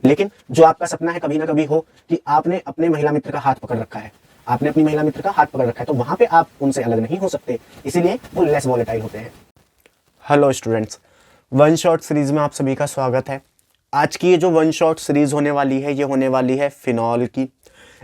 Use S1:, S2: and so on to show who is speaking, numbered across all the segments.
S1: लेकिन जो आपका सपना है कभी ना कभी हो कि आपने अपने महिला मित्र का हाथ पकड़ रखा है, आपने अपनी महिला मित्र का हाथ पकड़ रखा है, तो वहां पे आप उनसे अलग नहीं हो सकते, इसीलिए वो लेस वॉलेटाइल होते हैं। Hello students, one shot series में आप सभी का स्वागत है। आज की ये जो वन शॉट सीरीज होने वाली है, ये होने वाली है फिनॉल की।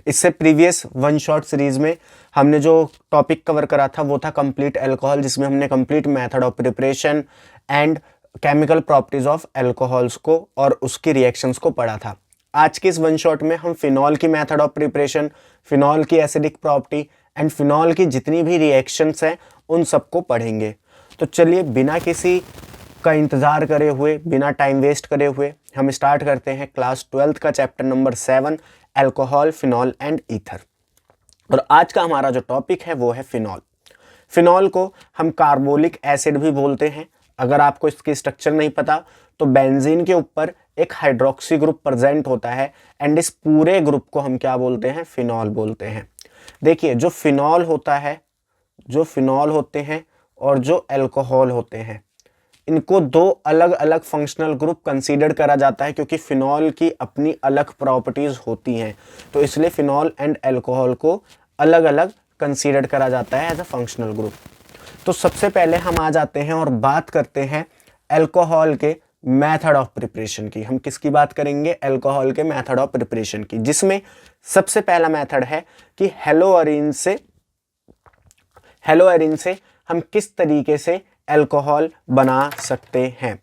S1: इससे प्रीवियस वन शॉट सीरीज में हमने जो टॉपिक कवर करा था वो था कंप्लीट अल्कोहल, जिसमें हमने complete method of preparation and chemical properties of alcohols को और उसकी रिएक्शंस को पढ़ा था। आज के इस वन शॉट में हम फिनॉल की मेथड ऑफ प्रिपरेशन, फिनॉल की एसिडिक प्रॉपर्टी एंड फिनॉल की जितनी भी रिएक्शंस हैं उन सबको पढ़ेंगे। तो चलिए बिना किसी का इंतज़ार करे हुए, बिना टाइम वेस्ट करे हुए हम स्टार्ट करते हैं क्लास 12th का chapter number 7 alcohol, phenol and ether. और आज का हमारा जो टॉपिक है वो है फिनॉल। फिनॉल को हम कार्बोलिक एसिड भी बोलते हैं। अगर आपको इसकी स्ट्रक्चर नहीं पता तो बेंजीन के ऊपर एक हाइड्रोक्सी ग्रुप प्रेजेंट होता है एंड इस पूरे ग्रुप को हम क्या बोलते हैं? फिनॉल बोलते हैं। देखिए, जो फिनॉल होता है, जो फिनॉल होते हैं और जो अल्कोहल होते हैं, इनको दो अलग अलग फंक्शनल ग्रुप कंसीडर करा जाता है, क्योंकि फिनॉल की अपनी अलग प्रॉपर्टीज होती हैं। तो इसलिए फिनॉल एंड अल्कोहल को अलग अलग कंसीडर करा जाता है एज अ फंक्शनल ग्रुप। तो सबसे पहले हम आ जाते हैं और बात करते हैं अल्कोहल के मेथड ऑफ प्रिपरेशन की। हम किसकी बात करेंगे? अल्कोहल के मेथड ऑफ प्रिपरेशन की, जिसमें सबसे पहला मेथड है कि हेलोअरीन से हम किस तरीके से अल्कोहल बना सकते हैं।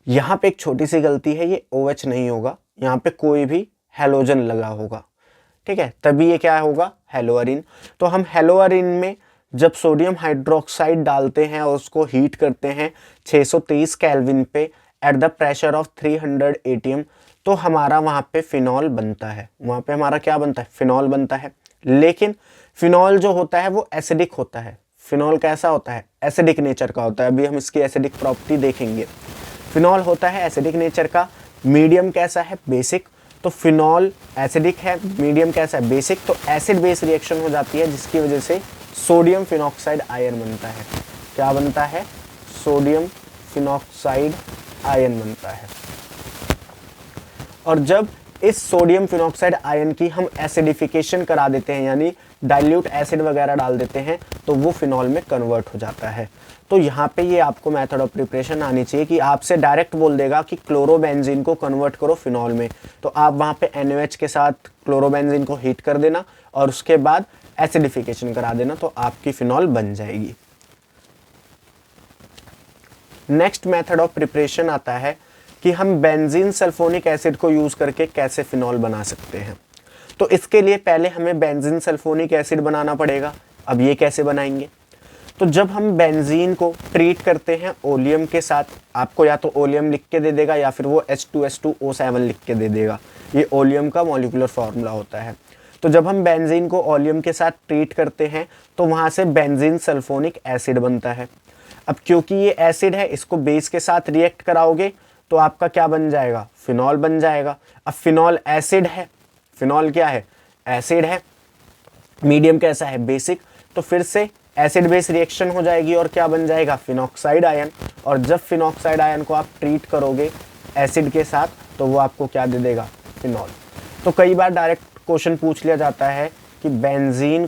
S1: यहाँ पे एक छोटी सी गलती है, ये OH नहीं होगा, यहाँ पे कोई भी हेलोजन लगा होगा, ठीक है, तभी ये क्या होगा? हेलोअरीन। तो हम हेलोअरीन में जब सोडियम हाइड्रोक्साइड डालते हैं और उसको हीट करते हैं 623 केल्विन पे at the pressure of 300 ATM, तो हमारा वहाँ पे फिनॉल बनता है। वहाँ पे हमारा क्या बनता है? फिनॉल बनता है। लेकिन फिनॉल जो होता है वो एसिडिक होता है। फिनॉल कैसा होता है? एसिडिक नेचर का होता है। अभी हम इसकी एसिडिक प्रॉपर्टी देखेंगे। फिनॉल होता है एसिडिक नेचर का। मीडियम कैसा है? बेसिक। तो फिनॉल एसिडिक है, मीडियम कैसा है? बेसिक। तो एसिड बेस रिएक्शन हो जाती है, जिसकी वजह से सोडियम फिनॉक्साइड आयन बनता है। क्या बनता है? सोडियम फिनॉक्साइड आयन बनता है। और जब इस सोडियम फिनॉक्साइड आयन की हम एसिडिफिकेशन करा देते हैं, यानी डाइल्यूट एसिड वगैरह डाल देते हैं, तो वो फिनॉल में कन्वर्ट हो जाता है। तो यहाँ पे ये आपको मेथड ऑफ प्रिपरेशन आनी चाहिए कि आपसे डायरेक्ट बोल देगा कि क्लोरोबेंजीन को कन्वर्ट करो फिनॉल में, तो आप वहाँ पे NaOH के साथ क्लोरोबेंजीन को हीट कर देना और उसके बाद एसिडिफिकेशन करा देना, तो आपकी फिनॉल बन जाएगी। नेक्स्ट मेथड ऑफ प्रिपरेशन आता है कि हम बेंजीन सल्फोनिक एसिड को यूज करके कैसे फिनॉल बना सकते हैं। तो इसके लिए पहले हमें बेंजीन सल्फोनिक एसिड बनाना पड़ेगा। अब ये कैसे बनाएंगे? तो जब हम बेंजीन को ट्रीट करते हैं ओलियम के साथ, आपको या तो ओलियम लिख के दे देगा या फिर वो H2S2O7 लिख के दे देगा। ये ओलियम का मॉलिक्यूलर फॉर्मूला होता है। तो जब हम बेंजीन को ओलियम के साथ ट्रीट करते हैं तो वहाँ से बेंजीन सल्फोनिक एसिड बनता है। अब क्योंकि ये एसिड है, इसको बेस के साथ रिएक्ट कराओगे तो आपका क्या बन जाएगा? फिनॉल बन जाएगा। अब फिनॉल एसिड है, फिनॉल क्या है? एसिड है। मीडियम कैसा है? बेसिक। तो फिर से एसिड बेस रिएक्शन हो जाएगी और क्या बन जाएगा? Phenoxide ion. और जब फिनॉक्साइड आयन को आप ट्रीट करोगे एसिड के साथ तो वो आपको क्या दे देगा? फिनॉल। तो कई बार डायरेक्ट क्वेश्चन पूछ लिया जाता है कि बेंजीन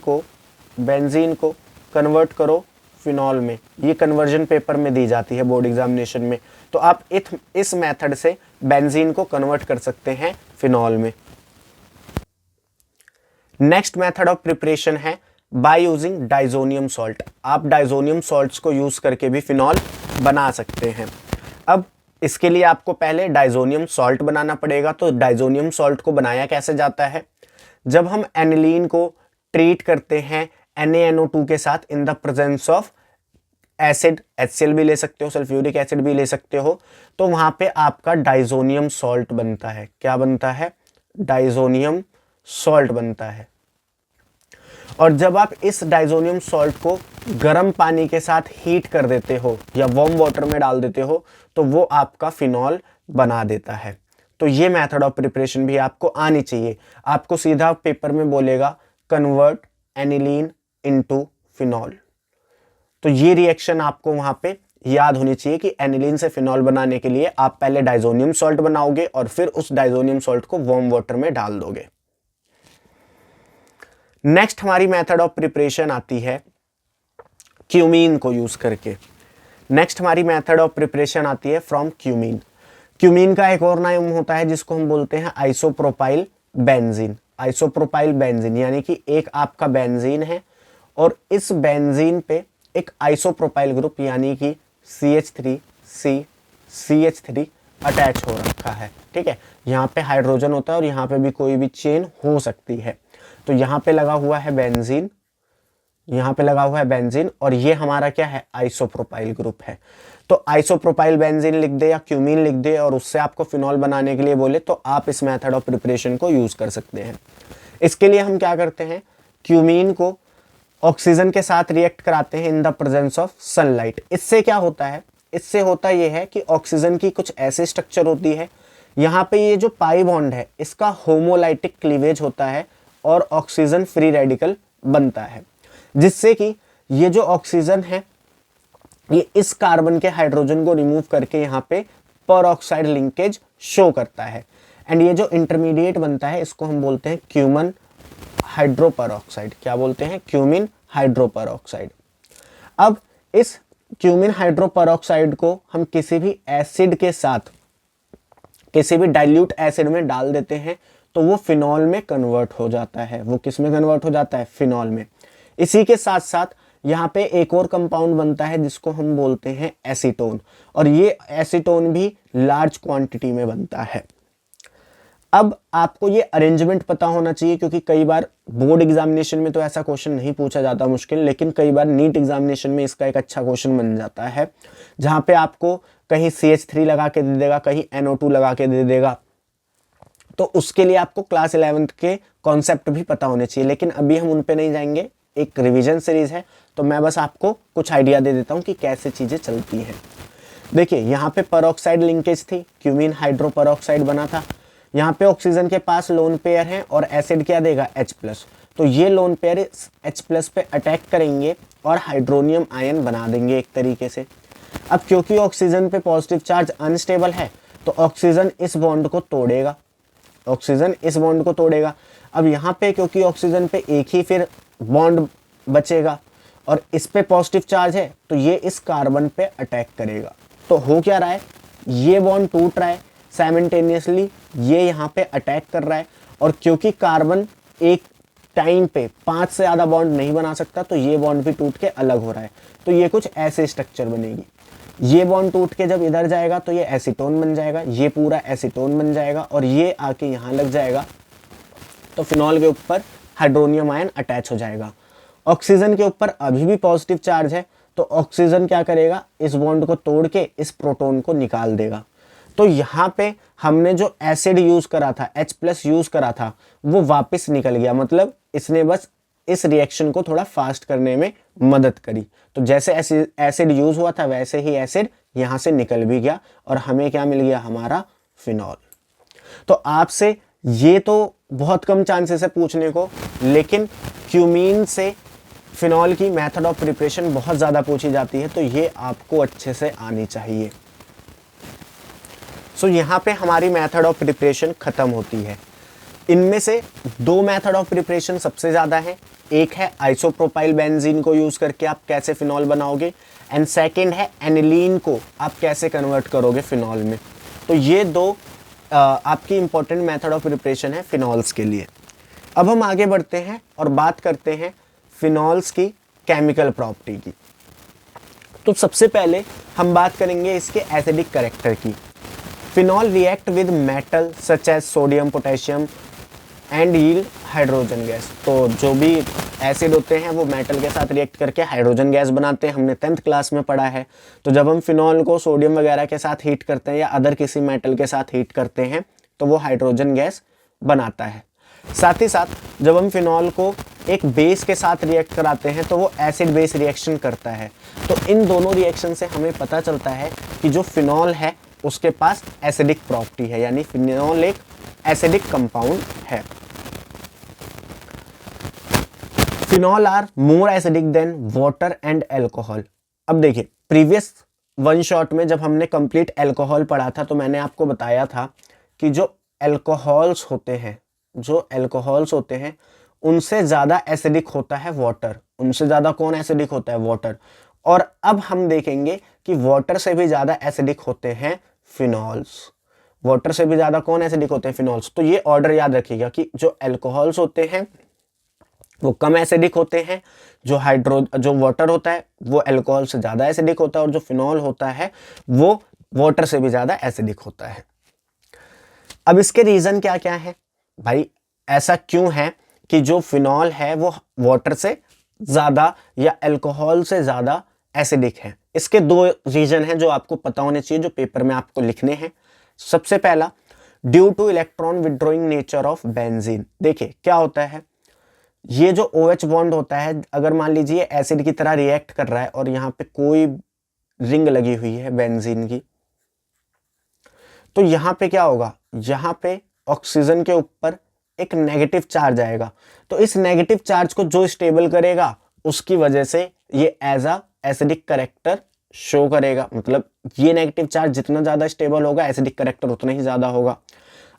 S1: को कन्वर्ट करो फिनॉल में। ये कन्वर्जन पेपर में दी जाती है बोर्ड एग्जामिनेशन में। तो आप इस मेथड से बेंजीन को कन्वर्ट कर सकते हैं फिनॉल में। नेक्स्ट मेथड ऑफ प्रिपरेशन है बाय यूजिंग डाइजोनियम सॉल्ट। आप डाइजोनियम सॉल्ट्स को यूज करके भी फिनॉल बना सकते हैं। अब इसके लिए आपको पहले डाइजोनियम सॉल्ट बनाना पड़ेगा। तो डाइजोनियम सॉल्ट को बनाया कैसे जाता है? जब हम एनिलीन को ट्रीट करते हैं NaNO2 के साथ in the presence of acid, HCl भी ले सकते हो, सल्फ्यूरिक एसिड भी ले सकते हो, तो वहां पे आपका डाइजोनियम सॉल्ट बनता है। क्या बनता है? डाइजोनियम सॉल्ट बनता है। और जब आप इस डाइजोनियम सॉल्ट को गर्म पानी के साथ हीट कर देते हो या वार्म वाटर में डाल देते हो तो वो आपका फिनॉल बना देता है। तो ये मेथड ऑफ प्रिपरेशन भी आपको आनी चाहिए। आपको सीधा पेपर में बोलेगा कन्वर्ट एनिलीन इनटू फिनॉल। तो ये रिएक्शन आपको वहां पे याद होनी चाहिए कि एनिलीन से फिनॉल बनाने के लिए आप पहले डाइजोनियम सॉल्ट बनाओगे और फिर उस डाइजोनियम सॉल्ट को वार्म वाटर में डाल दोगे। नेक्स्ट हमारी मेथड ऑफ प्रिपरेशन आती है क्यूमीन को यूज करके। नेक्स्ट हमारी मेथड ऑफ प्रिपरेशन आती है फ्रॉम क्यूमीन। क्यूमीन का एक और नाम होता है जिसको हम बोलते हैं आइसोप्रोपाइल बेंजीन। आइसोप्रोपाइल बेंजीन यानी कि एक आपका बेंजीन है और इस बेंजीन पे एक आइसोप्रोपाइल ग्रुप यानी कि CH3CCH3 अटैच हो रखा है। ठीक है, यहाँ पे हाइड्रोजन होता है और यहाँ पे भी कोई भी चेन हो सकती है। तो यहाँ पे लगा हुआ है बेंजीन, यहाँ पे लगा हुआ है बेंजीन और ये हमारा क्या है, आइसोप्रोपाइल ग्रुप है। तो आइसोप्रोपाइल बेंजीन लिख दे या क्यूमीन लिख दे और उससे आपको फिनॉल बनाने के लिए बोले तो आप इस मेथड ऑफ प्रिपरेशन को यूज कर सकते हैं। इसके लिए हम क्या करते हैं, क्यूमीन को ऑक्सीजन के साथ रिएक्ट कराते हैं in the presence of sunlight. इससे क्या होता है, इससे होता यह है कि ऑक्सीजन की कुछ ऐसी स्ट्रक्चर होती है, यहाँ पे ये जो पाई बॉन्ड है इसका होमोलाइटिक क्लीवेज होता है और ऑक्सीजन फ्री रेडिकल बनता है, जिससे कि ये जो ऑक्सीजन है ये इस कार्बन के हाइड्रोजन को रिमूव करके यहाँ पे पर ऑक्साइड लिंकेज शो करता है। एंड ये जो इंटरमीडिएट बनता है इसको हम बोलते हैं क्यूमन हाइड्रोपर ऑक्साइड। क्या बोलते हैं, क्यूमिन हाइड्रोपर ऑक्साइड। अब इस क्यूमिन हाइड्रोपर ऑक्साइड को हम किसी भी एसिड के साथ, किसी भी डाइल्यूट एसिड में डाल देते हैं तो वो फिनॉल में कन्वर्ट हो जाता है। वो किस में कन्वर्ट हो जाता है, फिनॉल में। इसी के साथ साथ यहाँ पे एक और कंपाउंड बनता है जिसको हम बोलते हैं एसीटोन, और ये एसीटोन भी लार्ज क्वांटिटी में बनता है। अब आपको ये अरेंजमेंट पता होना चाहिए क्योंकि कई बार बोर्ड एग्जामिनेशन में तो ऐसा क्वेश्चन नहीं पूछा जाता मुश्किल, लेकिन कई बार नीट एग्जामिनेशन में इसका एक अच्छा क्वेश्चन बन जाता है, जहां पे आपको कहीं CH3 लगा के दे देगा, कहीं NO2 लगा के दे देगा। तो उसके लिए आपको क्लास 11th के कॉन्सेप्ट भी पता होने चाहिए, लेकिन अभी हम उन पे नहीं जाएंगे, एक रिविजन सीरीज है तो मैं बस आपको कुछ आइडिया दे देता हूँ कि कैसे चीजें चलती हैं। देखिए यहाँ पे परऑक्साइड लिंकेज थी, क्यूमीन हाइड्रो परऑक्साइड बना था। यहाँ पे ऑक्सीजन के पास लोन पेयर है और एसिड क्या देगा, H+। तो ये लोन पेयर H+ पे अटैक करेंगे और हाइड्रोनियम आयन बना देंगे एक तरीके से। अब क्योंकि ऑक्सीजन पे पॉजिटिव चार्ज अनस्टेबल है तो ऑक्सीजन इस बॉन्ड को तोड़ेगा, ऑक्सीजन इस बॉन्ड को तोड़ेगा। अब यहाँ पे क्योंकि ऑक्सीजन पे एक ही फिर बॉन्ड बचेगा और इस पे पॉजिटिव चार्ज है तो ये इस कार्बन पे अटैक करेगा। तो हो क्या रहा है, ये बॉन्ड टूट रहा है, साइमल्टेनियसली ये यहाँ पे अटैक कर रहा है, और क्योंकि कार्बन एक टाइम पे 5 से ज़्यादा बॉन्ड नहीं बना सकता तो ये बॉन्ड भी टूट के अलग हो रहा है। तो ये कुछ ऐसे स्ट्रक्चर बनेगी। ये बॉन्ड टूट के जब इधर जाएगा तो ये एसीटोन बन जाएगा, ये पूरा एसीटोन बन जाएगा और ये आके यहाँ लग जाएगा तो फिनॉल के ऊपर हाइड्रोनियम आयन अटैच हो जाएगा। ऑक्सीजन के ऊपर अभी भी पॉजिटिव चार्ज है तो ऑक्सीजन क्या करेगा, इस बॉन्ड को तोड़ के इस प्रोटॉन को निकाल देगा। तो यहाँ पे हमने जो एसिड यूज करा था, H+ यूज करा था, वो वापस निकल गया। मतलब इसने बस इस रिएक्शन को थोड़ा फास्ट करने में मदद करी। तो जैसे एसिड यूज हुआ था वैसे ही एसिड यहाँ से निकल भी गया और हमें क्या मिल गया, हमारा फिनॉल। तो आपसे ये तो बहुत कम चांसेस है पूछने को, लेकिन क्यूमीन से फिनॉल की मेथड ऑफ प्रिपरेशन बहुत ज़्यादा पूछी जाती है, तो ये आपको अच्छे से आनी चाहिए। सो यहाँ पे हमारी मेथड ऑफ प्रिपरेशन खत्म होती है। इनमें से 2 मेथड ऑफ प्रिपरेशन सबसे ज़्यादा है। एक है आइसोप्रोपाइल बेंजीन को यूज़ करके आप कैसे फिनॉल बनाओगे, एंड सेकेंड है एनिलीन को आप कैसे कन्वर्ट करोगे फिनॉल में। तो ये 2 आपकी इंपॉर्टेंट मेथड ऑफ प्रिपरेशन है फिनॉल्स के लिए। अब हम आगे बढ़ते हैं और बात करते हैं फिनॉल्स की केमिकल प्रॉपर्टी की। तो सबसे पहले हम बात करेंगे इसके एसिडिक कैरेक्टर की। Phenol react with metal such as sodium, potassium and yield hydrogen gas. तो जो भी एसिड होते हैं वो मेटल के साथ रिएक्ट करके हाइड्रोजन गैस बनाते हैं, हमने 10th क्लास में पढ़ा है। तो जब हम फिनॉल को सोडियम वगैरह के साथ हीट करते हैं या अदर किसी मेटल के साथ हीट करते हैं तो वो हाइड्रोजन गैस बनाता है। साथ ही साथ जब हम फिनॉल को एक बेस के साथ रिएक्ट कराते हैं तो वो एसिड बेस रिएक्शन करता है। तो इन दोनों रिएक्शन से हमें पता चलता है कि जो फिनॉल है उसके पास एसिडिक प्रॉपर्टी है, यानी फिनॉल एक एसिडिक कंपाउंड है। Phenol are more acidic than water and alcohol. अब देखिए प्रीवियस वन शॉट में जब हमने कंप्लीट अल्कोहल पढ़ा था तो मैंने आपको बताया था कि जो अल्कोहल्स होते हैं उनसे ज़्यादा एसिडिक होता है वाटर। उनसे ज़्यादा कौन एसिडिक होता है? वाटर। और अब हम देखेंगे कि वाटर से भी ज़्यादा एसिडिक होते हैं फिनॉल्स। वाटर से भी ज़्यादा कौन एसिडिक होते हैं? फिनॉल्स। तो ये ऑर्डर याद रखिएगा कि जो अल्कोहल्स होते हैं वो कम एसिडिक होते हैं, जो वाटर होता है वो अल्कोहल से ज़्यादा एसिडिक होता है, और जो फिनॉल होता है वो वाटर से भी ज़्यादा एसिडिक होता है। अब इसके रीज़न क्या क्या है भाई? ऐसा क्यों है कि जो फिनॉल है वो वाटर से ज़्यादा या अल्कोहल से ज़्यादा एसिडिक है? इसके दो रीज़न हैं जो आपको पता होने चाहिए, जो पेपर में आपको लिखने हैं। सबसे पहला, due two electron withdrawing nature of benzene. देखिए क्या होता है, ये जो OH बॉन्ड होता है, अगर मान लीजिए एसिड की तरह रिएक्ट कर रहा है और यहाँ पे कोई रिंग लगी हुई है बेंजीन की, तो यहाँ पे क्या होगा? यहाँ पे ऑक्सीजन के ऊपर एक नेगेटिव चार्ज आएगा। तो इस नेगेटिव चार्ज को जो स्टेबल करेगा उसकी वजह से ये as a acidic character show करेगा। मतलब ये नेगेटिव चार्ज जितना ज़्यादा स्टेबल होगा एसिडिक करेक्टर उतना ही ज़्यादा होगा।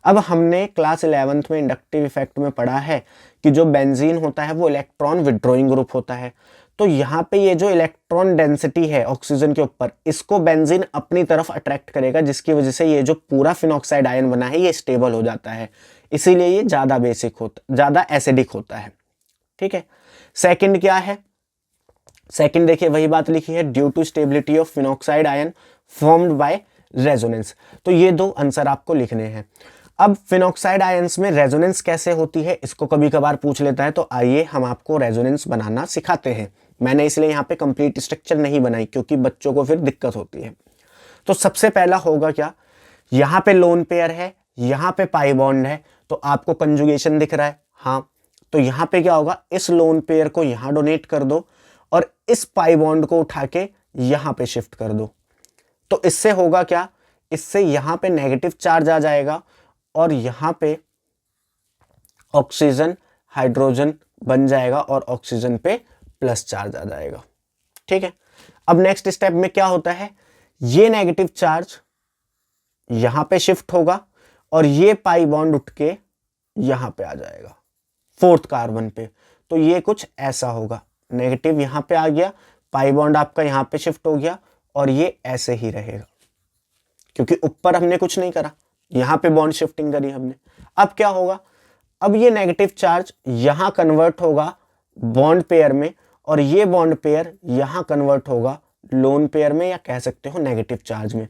S1: अब हमने क्लास 11th में इंडक्टिव इफेक्ट में पढ़ा है कि जो बेंजीन होता है वो इलेक्ट्रॉन विड्रॉइंग ग्रुप होता है। तो यहाँ पे ये जो इलेक्ट्रॉन डेंसिटी है ऑक्सीजन के ऊपर, इसको बेंजीन अपनी तरफ अट्रैक्ट करेगा, जिसकी वजह से ये जो पूरा फिनॉक्साइड आयन बना है ये स्टेबल हो जाता है। इसीलिए ये ज़्यादा एसिडिक होता है। ठीक है। सेकंड क्या है? सेकंड देखिए वही बात लिखी है, due to stability of phenoxide ion formed by resonance. तो ये दो आंसर आपको लिखने हैं। अब फिनॉक्साइड आयंस में रेजोनेंस कैसे होती है, इसको कभी कभार पूछ लेता है, तो आइए हम आपको रेजोनेंस बनाना सिखाते हैं। मैंने इसलिए यहाँ पे कंप्लीट स्ट्रक्चर नहीं बनाई क्योंकि बच्चों को फिर दिक्कत होती है। तो सबसे पहला होगा क्या, यहाँ पे लोन पेयर है, यहाँ पे पाई बॉन्ड है, तो आपको कंजुगेशन दिख रहा है। हाँ, तो यहाँ पे क्या होगा, इस लोन पेयर को यहाँ डोनेट कर दो और इस पाई बॉन्ड को उठा के यहाँ पे शिफ्ट कर दो। तो इससे होगा क्या, इससे यहाँ पे नेगेटिव चार्ज आ जाएगा और यहाँ पे ऑक्सीजन हाइड्रोजन बन जाएगा और ऑक्सीजन पे प्लस चार्ज आ जाएगा। ठीक है। अब नेक्स्ट स्टेप में क्या होता है, ये नेगेटिव चार्ज यहां पे शिफ्ट होगा और ये पाई बॉन्ड उठ के यहां पे आ जाएगा फोर्थ कार्बन पे। तो ये कुछ ऐसा होगा, नेगेटिव यहां पे आ गया, पाई बॉन्ड आपका यहां पे शिफ्ट हो गया और ये ऐसे ही रहेगा क्योंकि ऊपर हमने कुछ नहीं करा, यहां पे बॉन्ड शिफ्टिंग करी हमने। अब क्या होगा, अब ये नेगेटिव चार्ज यहां कन्वर्ट होगा बॉन्ड पेयर में और ये बॉन्ड पेयर यहां कन्वर्ट होगा लोन पेयर में, या कह सकते हो नेगेटिव चार्ज में।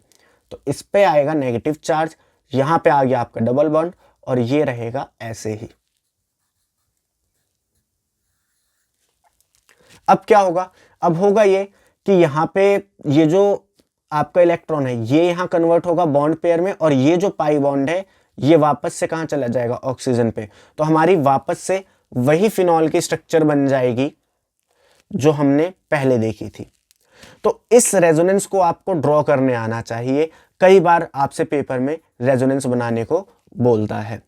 S1: तो इस पे आएगा नेगेटिव चार्ज, यहां पे आ गया आपका डबल बॉन्ड और ये रहेगा ऐसे ही। अब क्या होगा, अब होगा ये कि यहां पे ये जो आपका इलेक्ट्रॉन है ये यहां कन्वर्ट होगा बॉन्ड पेयर में और ये जो पाई बॉन्ड है ये वापस से कहां चला जाएगा, ऑक्सीजन पे। तो हमारी वापस से वही फिनॉल की स्ट्रक्चर बन जाएगी जो हमने पहले देखी थी। तो इस रेजोनेंस को आपको ड्रॉ करने आना चाहिए। कई बार आपसे पेपर में रेजोनेंस बनाने को बोलता है।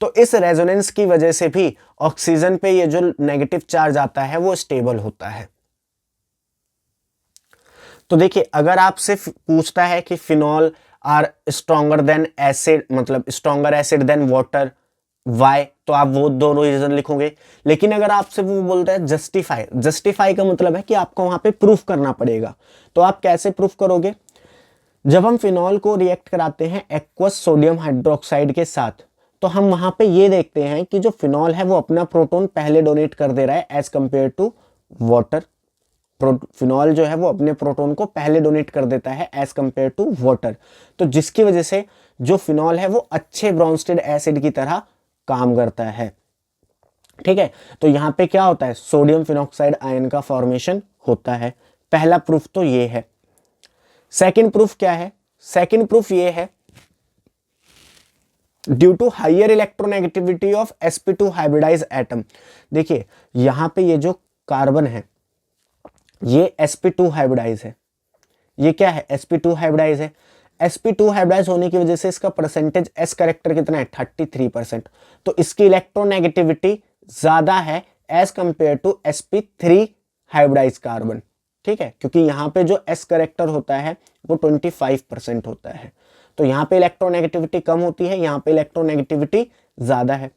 S1: तो इस रेजोनेंस की वजह से भी ऑक्सीजन पे ये जो नेगेटिव चार्ज आता है वो स्टेबल होता है। तो देखिए अगर आपसे पूछता है कि phenol are stronger than acid, मतलब stronger acid than water, why, तो आप वो दोनों रीजन लिखोगे। लेकिन अगर आपसे वो बोलता है जस्टिफाई, जस्टिफाई का मतलब है कि आपको वहां पे प्रूफ करना पड़ेगा। तो आप कैसे प्रूफ करोगे, जब हम फिनॉल को रिएक्ट कराते हैं एक्वस सोडियम हाइड्रोक्साइड के साथ, तो हम वहां पे ये देखते हैं कि जो फिनॉल है वो अपना प्रोटॉन पहले डोनेट कर दे रहा है as compare to water. Phenol जो है वो अपने प्रोटॉन को पहले डोनेट कर देता है एज कंपेयर टू वाटर। तो जिसकी वजह से जो फिनॉल है वो अच्छे ब्रॉन्स्टेड एसिड की तरह काम करता है। ठीक है। तो यहां पे क्या होता है, सोडियम फिनॉक्साइड आयन का फॉर्मेशन होता है। पहला प्रूफ तो ये है। सेकंड प्रूफ क्या है, सेकंड प्रूफ ये है due to higher electronegativity of sp2 hybridize atom. देखिए यहां पे ये जो कार्बन है ये sp2 हाइब्रिडाइज है। ये क्या है, sp2 हाइब्रिडाइज है। sp2 हाइब्रिडाइज होने की वजह से इसका परसेंटेज s करेक्टर कितना है, 33%। तो इसकी इलेक्ट्रोनेगेटिविटी ज्यादा है as compare to sp3 hybridize carbon. ठीक है, क्योंकि यहाँ पे जो S करेक्टर होता है वो 25% होता है, तो यहाँ पे इलेक्ट्रोनेगेटिविटी कम होती है, यहाँ पे इलेक्ट्रोनेगेटिविटी ज्यादा है।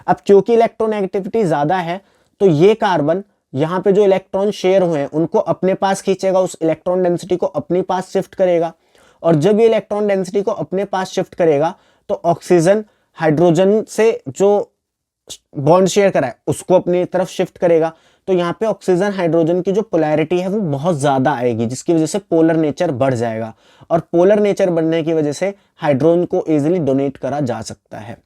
S1: अब क्योंकि इलेक्ट्रोनेगेटिविटी ज्यादा है तो ये कार्बन यहाँ पे जो इलेक्ट्रॉन शेयर हुए हैं उनको अपने पास खींचेगा, उस इलेक्ट्रॉन डेंसिटी को अपने पास शिफ्ट करेगा, और जब ये इलेक्ट्रॉन डेंसिटी को अपने पास शिफ्ट करेगा तो ऑक्सीजन हाइड्रोजन से जो बॉन्ड शेयर करा है उसको अपनी तरफ शिफ्ट करेगा। तो यहाँ पे ऑक्सीजन हाइड्रोजन की जो पोलैरिटी है वो बहुत ज्यादा आएगी, जिसकी वजह से पोलर नेचर बढ़ जाएगा, और पोलर नेचर बढ़ने की वजह से हाइड्रोजन को इजीली डोनेट करा जा सकता है।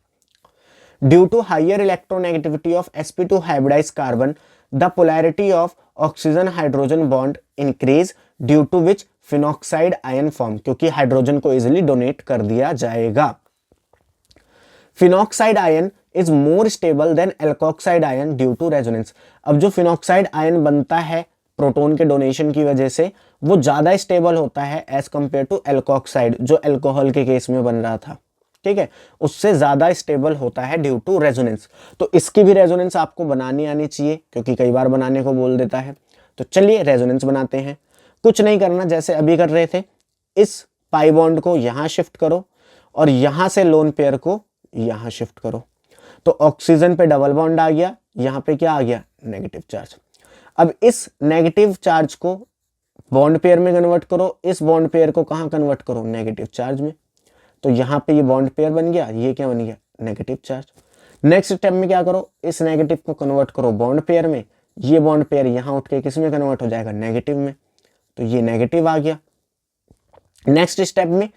S1: Due to higher electronegativity of sp2 hybridized carbon the polarity of oxygen hydrogen bond increase due to which phenoxide ion form, क्योंकि हाइड्रोजन को इजीली डोनेट कर दिया जाएगा। Phenoxide ion is more stable than alkoxide ion due to resonance. अब जो phenoxide ion बनता है proton के डोनेशन की वजह से वो ज्यादा स्टेबल होता है एज कंपेयर टू एल्कोक्साइड, जो अल्कोहल के केस में बन रहा था, ठीक है, उससे ज्यादा स्टेबल होता है ड्यू टू रेजोनेंस। तो इसकी भी रेजोनेंस आपको बनानी आनी चाहिए, क्योंकि कई बार बनाने को बोल देता है। तो चलिए रेजोनेंस बनाते हैं। कुछ नहीं करना, जैसे अभी कर रहे थे, इस पाई बॉन्ड को यहां शिफ्ट करो और यहां से लोन पेयर को यहां शिफ्ट करो, तो ऑक्सीजन पे डबल बॉन्ड आ गया, यहां पे क्या आ गया, नेगेटिव चार्ज। अब इस नेगेटिव चार्ज को बॉन्ड पेयर में कन्वर्ट करो, इस बॉन्ड पेयर को कहां कन्वर्ट करो, नेगेटिव चार्ज में, तो यहां पे ये बॉन्ड पेयर बन गया, ये क्या बन गया, नेगेटिव चार्ज। नेक्स्ट स्टेप में क्या करो, इस नेगेटिव को कन्वर्ट करो बॉन्ड पेयर में, ये बॉन्ड पेयर यहां उठ के किस में कन्वर्ट हो जाएगा, नेगेटिव में, तो ये नेगेटिव आ गया। नेक्स्ट स्टेप में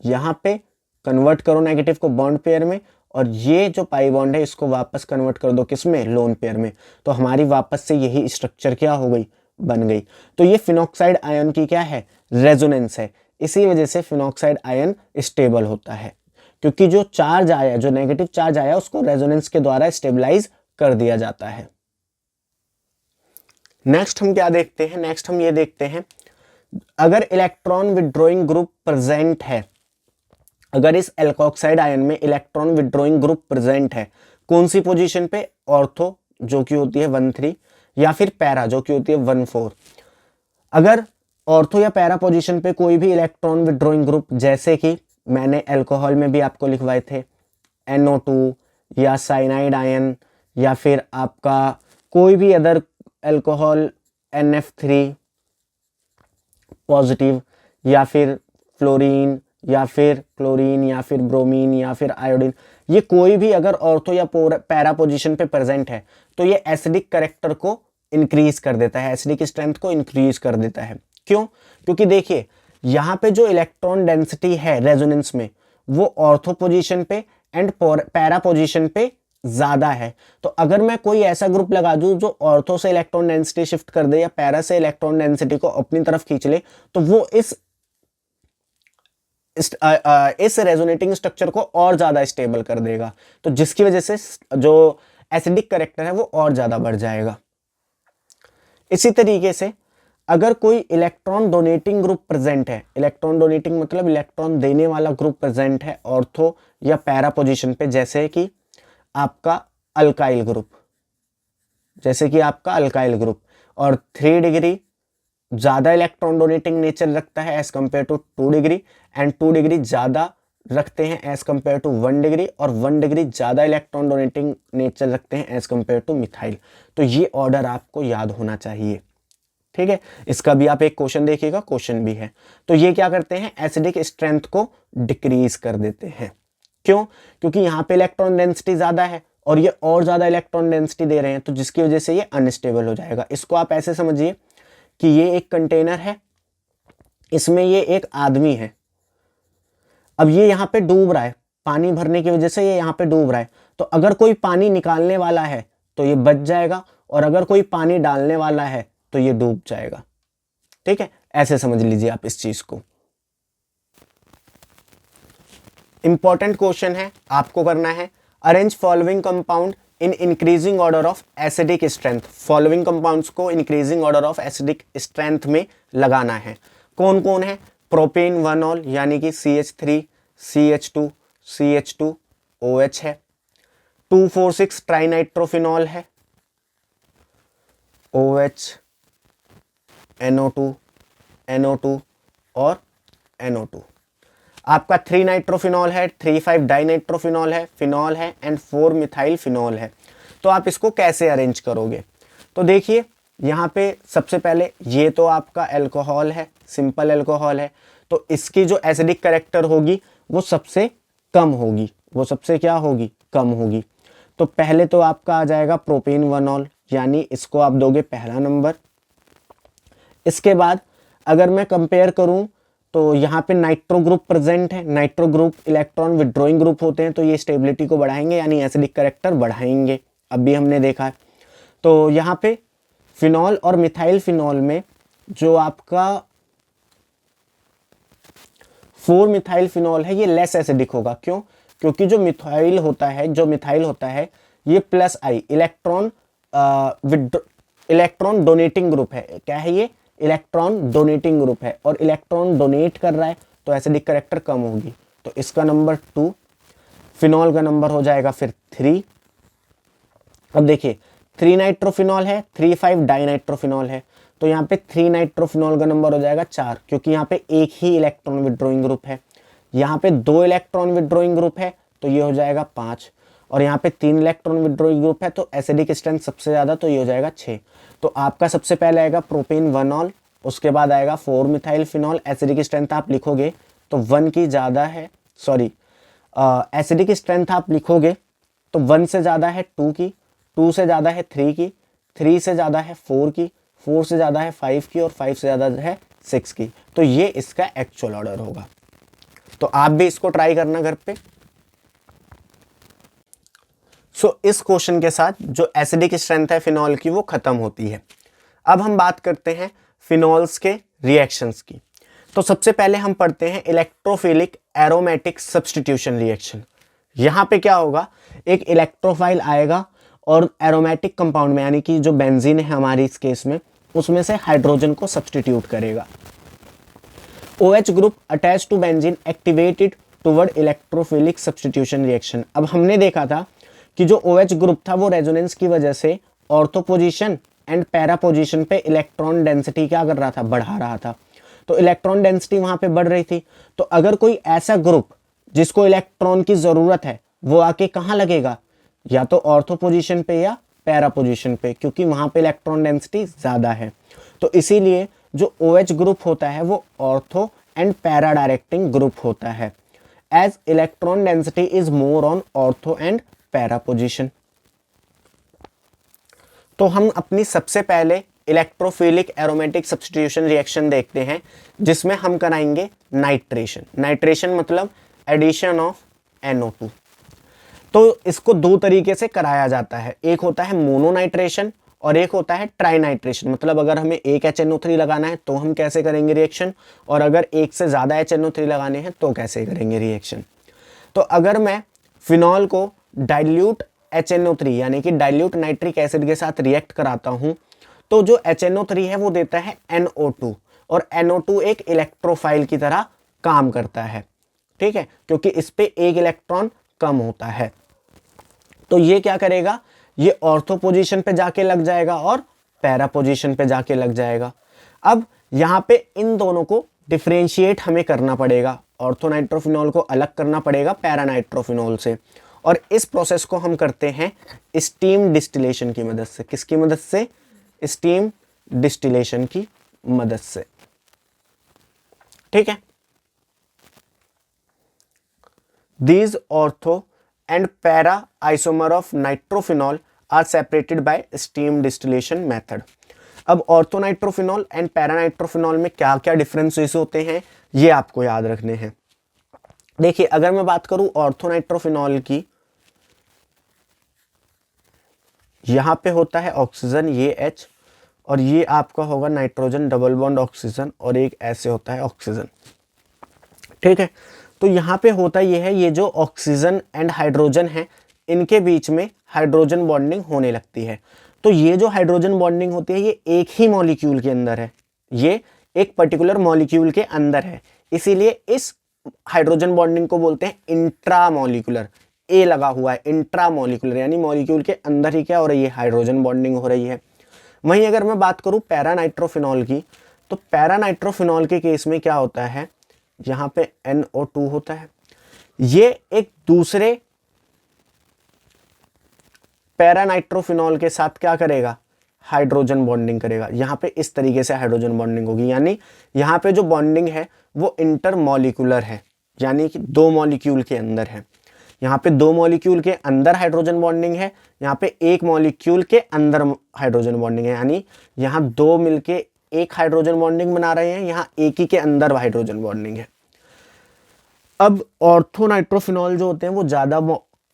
S1: यहां पे कन्वर्ट करो नेगेटिव को बॉन्ड पेयर में, और ये जो पाई बॉन्ड है इसको वापस कन्वर्ट कर दो किसमें, लोन पेयर में, तो हमारी वापस से यही स्ट्रक्चर क्या हो गई, बन गई। तो ये फिनॉक्साइड आयन की क्या है, रेजोनेंस है। इसी वजह से फिनॉक्साइड आयन स्टेबल होता है, क्योंकि जो चार्ज आया, जो नेगेटिव चार्ज आया, उसको रेजोनेंस के द्वारा स्टेबलाइज कर दिया जाता है। नेक्स्ट हम क्या देखते हैं, नेक्स्ट हम ये देखते हैं, अगर इलेक्ट्रॉन विड्रॉइंग ग्रुप प्रेजेंट है, अगर इस एल्कोक्साइड आयन में इलेक्ट्रॉन विड्रॉइंग ग्रुप प्रेजेंट है, कौन सी पोजीशन पे, ऑर्थो जो कि होती है 1,3, या फिर पैरा जो कि होती है 1,4। अगर ऑर्थो या पैरा पोजीशन पे कोई भी इलेक्ट्रॉन विड्रॉइंग ग्रुप, जैसे कि मैंने अल्कोहल में भी आपको लिखवाए थे NO2 या साइनाइड आयन, या फिर आपका कोई भी अदर अल्कोहल NF3 पॉजिटिव, या फिर फ्लोरीन, या फिर क्लोरीन, या फिर ब्रोमीन, या फिर आयोडीन, ये कोई भी अगर ऑर्थो या पैरा पोजीशन पे प्रेजेंट है तो ये एसिडिक करेक्टर को इंक्रीज कर देता है, एसिडिक स्ट्रेंथ को इंक्रीज कर देता है। क्यों, क्योंकि देखिए यहाँ पे जो इलेक्ट्रॉन डेंसिटी है रेजोनेंस में वो ऑर्थो पोजीशन पे एंड पैरा पोजीशन पे ज्यादा है। तो अगर मैं कोई ऐसा ग्रुप लगा दूं जो ऑर्थो से इलेक्ट्रॉन डेंसिटी शिफ्ट कर दे या पैरा से इलेक्ट्रॉन डेंसिटी को अपनी तरफ खींच ले, तो वो इस रेजोनेटिंग स्ट्रक्चर को और ज्यादा स्टेबल कर देगा, तो जिसकी वजह से जो एसिडिक करेक्टर है वो और ज्यादा बढ़ जाएगा। इसी तरीके से अगर कोई इलेक्ट्रॉन डोनेटिंग ग्रुप प्रेजेंट है, इलेक्ट्रॉन डोनेटिंग मतलब इलेक्ट्रॉन देने वाला ग्रुप प्रेजेंट है ऑर्थो या पैरा पोजीशन पे, जैसे कि आपका अल्काइल ग्रुप, जैसे कि आपका अल्काइल ग्रुप, और 3 डिग्री ज्यादा इलेक्ट्रॉन डोनेटिंग नेचर रखता है as compare to 2 degree, and 2 degree ज्यादा रखते हैं एज कंपेयर टू 1 डिग्री, और 1 डिग्री ज्यादा इलेक्ट्रॉन डोनेटिंग नेचर रखते हैं एज कंपेयर टू मिथाइल। तो ये ऑर्डर आपको याद होना चाहिए, ठीक है। इसका भी आप एक क्वेश्चन देखिएगा, क्वेश्चन भी है। तो ये क्या करते हैं, एसिडिक स्ट्रेंथ को डिक्रीज कर देते हैं। क्यों, क्योंकि यहाँ पे इलेक्ट्रॉन डेंसिटी ज्यादा है और ये और ज्यादा इलेक्ट्रॉन डेंसिटी दे रहे हैं, तो जिसकी वजह से ये अनस्टेबल हो जाएगा। इसको आप ऐसे समझिए कि ये एक कंटेनर है, इसमें ये एक आदमी है, अब ये यहाँ पे डूब रहा है, पानी भरने की वजह से ये यहाँ पे डूब रहा है। तो अगर कोई पानी निकालने वाला है तो ये बच जाएगा, और अगर कोई पानी डालने वाला है तो ये डूब जाएगा, ठीक है। ऐसे समझ लीजिए आप इस चीज को। इंपॉर्टेंट क्वेश्चन है, आपको करना है arrange following compound in increasing order of acidic strength. Following compounds को increasing order of acidic strength में लगाना है। कौन कौन है, प्रोपेन 1 यानी कि CH3 CH2 CH2 OH है, 2,4,6 ट्राइनाइट्रोफिनॉल है, OH NO2, NO2 और NO2। आपका 3 नाइट्रोफिनॉल है, 3,5 डाइनाइट्रोफिनॉल है, फिनॉल है एंड 4 मिथाइल फिनॉल है। तो आप इसको कैसे अरेंज करोगे? तो देखिए यहाँ पे सबसे पहले ये तो आपका अल्कोहल है, सिंपल अल्कोहल है, तो इसकी जो एसिडिक कैरेक्टर होगी वो सबसे कम होगी, वो सबसे क्या होगी? कम होगी। तो पहले तो आपका आ जाएगा प्रोपेन वनॉल, यानी इसको आप दोगे पहला नंबर। इसके बाद अगर मैं कंपेयर करूं तो यहाँ पे नाइट्रो ग्रुप प्रेजेंट है, nitro group electron withdrawing group होते हैं, तो ये स्टेबिलिटी को बढ़ाएंगे यानी एसिडिक कैरेक्टर बढ़ाएंगे, अभी हमने देखा है। तो यहाँ पे फिनॉल और मिथाइल फिनॉल में जो आपका 4 मिथाइल फिनॉल है ये लेस एसिडिक होगा। क्यों? क्योंकि जो मिथाइल होता है ये प्लस आई इलेक्ट्रॉन डोनेटिंग ग्रुप है। क्या है ये? इलेक्ट्रॉन डोनेटिंग ग्रुप है, और इलेक्ट्रॉन डोनेट कर रहा है तो एसिडिक कैरेक्टर कम होगी। तो इसका नंबर 2, फिनॉल का नंबर हो जाएगा फिर 3। अब देखिए 3 नाइट्रोफिनॉल है, 3,5 डाइनाइट्रोफिनॉल है, तो यहाँ पे 3 नाइट्रोफिनॉल का नंबर हो जाएगा 4, क्योंकि यहाँ पे एक ही इलेक्ट्रॉन विड्रॉइंग ग्रुप है। यहाँ पे 2 इलेक्ट्रॉन विड्रॉइंग ग्रुप है तो ये हो जाएगा 5, और यहाँ पे 3 इलेक्ट्रॉन विड्रॉइंग ग्रुप है तो एसिडिक स्ट्रेंथ सबसे ज़्यादा, तो ये हो जाएगा 6। तो आपका सबसे पहले आएगा प्रोपेन वनॉल, उसके बाद आएगा 4 मिथाइल फिनॉल। एसिडिक स्ट्रेंथ आप लिखोगे तो 1 की ज़्यादा है, सॉरी एसिडिक स्ट्रेंथ आप लिखोगे तो 1 से ज़्यादा है 2 की, 2 से ज़्यादा है 3 की, 3 से ज़्यादा है 4 की, 4 से ज़्यादा है 5 की, और 5 से ज़्यादा है 6 की। तो ये इसका एक्चुअल ऑर्डर होगा। तो आप भी इसको ट्राई करना घर पे। इस क्वेश्चन के साथ जो एसिडिक स्ट्रेंथ है फिनॉल की वो खत्म होती है। अब हम बात करते हैं फिनॉल्स के रिएक्शंस की। तो सबसे पहले हम पढ़ते हैं इलेक्ट्रोफिलिक एरोमेटिक सब्स्टिट्यूशन रिएक्शन। यहाँ पे क्या होगा? एक इलेक्ट्रोफाइल आएगा और एरोमेटिक कंपाउंड में, यानी कि जो बेंजीन है हमारी इस केस में, उसमें से हाइड्रोजन को सब्स्टिट्यूट करेगा। OH group attach to benzene activated toward electrophilic substitution reaction. अब हमने देखा था कि जो OH ग्रुप था वो रेजोनेंस की वजह से ortho position and para position पे इलेक्ट्रॉन डेंसिटी क्या कर रहा था? बढ़ा रहा था। तो इलेक्ट्रॉन डेंसिटी वहां पे बढ़ रही थी, तो अगर कोई ऐसा ग्रुप जिसको इलेक्ट्रॉन की जरूरत है वो आके कहाँ लगेगा? या तो ऑर्थो पोजीशन पे या पैरा पोजीशन पे, क्योंकि वहां पे इलेक्ट्रॉन डेंसिटी ज्यादा है। तो इसीलिए जो OH ग्रुप होता है वो ortho and para directing group होता है, as electron density is more on ortho and para position. तो हम अपनी सबसे पहले इलेक्ट्रोफिलिक एरोमेटिक सब्स्टिट्यूशन रिएक्शन देखते हैं, जिसमें हम कराएंगे नाइट्रेशन। नाइट्रेशन मतलब एडिशन ऑफ NO2। तो इसको 2 तरीके से कराया जाता है, एक होता है मोनोनाइट्रेशन और एक होता है ट्राइनाइट्रेशन। मतलब अगर हमें एक HNO3 लगाना है तो हम कैसे करेंगे रिएक्शन, और अगर एक से ज़्यादा HNO3 लगाने हैं तो कैसे करेंगे रिएक्शन। तो अगर मैं फिनॉल को डाइल्यूट HNO3 यानी कि डाइल्यूट नाइट्रिक एसिड के साथ रिएक्ट कराता हूं, तो जो HNO3 है वो देता है NO2, और NO2 एक इलेक्ट्रोफाइल की तरह काम करता है, ठीक है, क्योंकि इस पे एक इलेक्ट्रॉन कम होता है। तो ये क्या करेगा? ये ऑर्थो पोजीशन पे जाके लग जाएगा और पैरा पोजीशन पे जाके लग जाएगा। अब यहाँ पे इन दोनों को डिफरेंशिएट हमें करना पड़ेगा, ऑर्थो नाइट्रोफिनॉल को अलग करना पड़ेगा पैरा नाइट्रोफिनॉल से, और इस प्रोसेस को हम करते हैं स्टीम डिस्टिलेशन की मदद से। किसकी मदद से? स्टीम डिस्टिलेशन की मदद से, ठीक है। These ortho and para isomer of nitrophenol are separated by steam distillation method. अब ऑर्थोनाइट्रोफिनॉल एंड पैरानाइट्रोफिनॉल में क्या क्या डिफरेंसेस होते हैं ये आपको याद रखने हैं। देखिए अगर मैं बात करूं ऑर्थोनाइट्रोफिनॉल की, यहां पे होता है ऑक्सीजन, ये H, और ये आपका होगा नाइट्रोजन डबल बॉन्ड ऑक्सीजन, और एक ऐसे होता है ऑक्सीजन, ठीक है। तो यहाँ पे होता ये है, ये जो ऑक्सीजन एंड हाइड्रोजन है इनके बीच में हाइड्रोजन बॉन्डिंग होने लगती है। तो ये जो हाइड्रोजन बॉन्डिंग होती है ये एक ही मॉलिक्यूल के अंदर है, ये एक पर्टिकुलर मॉलिक्यूल के अंदर है, इसीलिए इस हाइड्रोजन बॉन्डिंग को बोलते हैं इंट्रामॉलिक्यूलर। ए लगा हुआ है, इंट्रामॉलिक्यूलर यानी मॉलिक्यूल के अंदर ही क्या हो रही है? हाइड्रोजन बॉन्डिंग हो रही है। वहीं अगर मैं बात करूं पैरानाइट्रोफिनॉल की, तो पैरानाइट्रोफिनॉल के केस में क्या होता है, यहाँ पे NO2 होता है, ये एक दूसरे पैरानाइट्रोफिनॉल के साथ क्या करेगा, हाइड्रोजन बॉन्डिंग करेगा। यहाँ पे इस तरीके से हाइड्रोजन बॉन्डिंग होगी, यानी यहाँ पे जो बॉन्डिंग है वो इंटरमॉलिक्यूलर है, यानी कि 2 मॉलिक्यूल के अंदर है। यहाँ पे 2 मॉलिक्यूल के अंदर हाइड्रोजन बॉन्डिंग है, यहाँ पे 1 मॉलिक्यूल के अंदर हाइड्रोजन बॉन्डिंग है, यानी यहाँ 2 मिलके एक हाइड्रोजन बॉन्डिंग बना रहे हैं, यहाँ एक ही के अंदर हाइड्रोजन बॉन्डिंग है। अब ऑर्थोनाइट्रोफिनॉल जो होते हैं वो ज़्यादा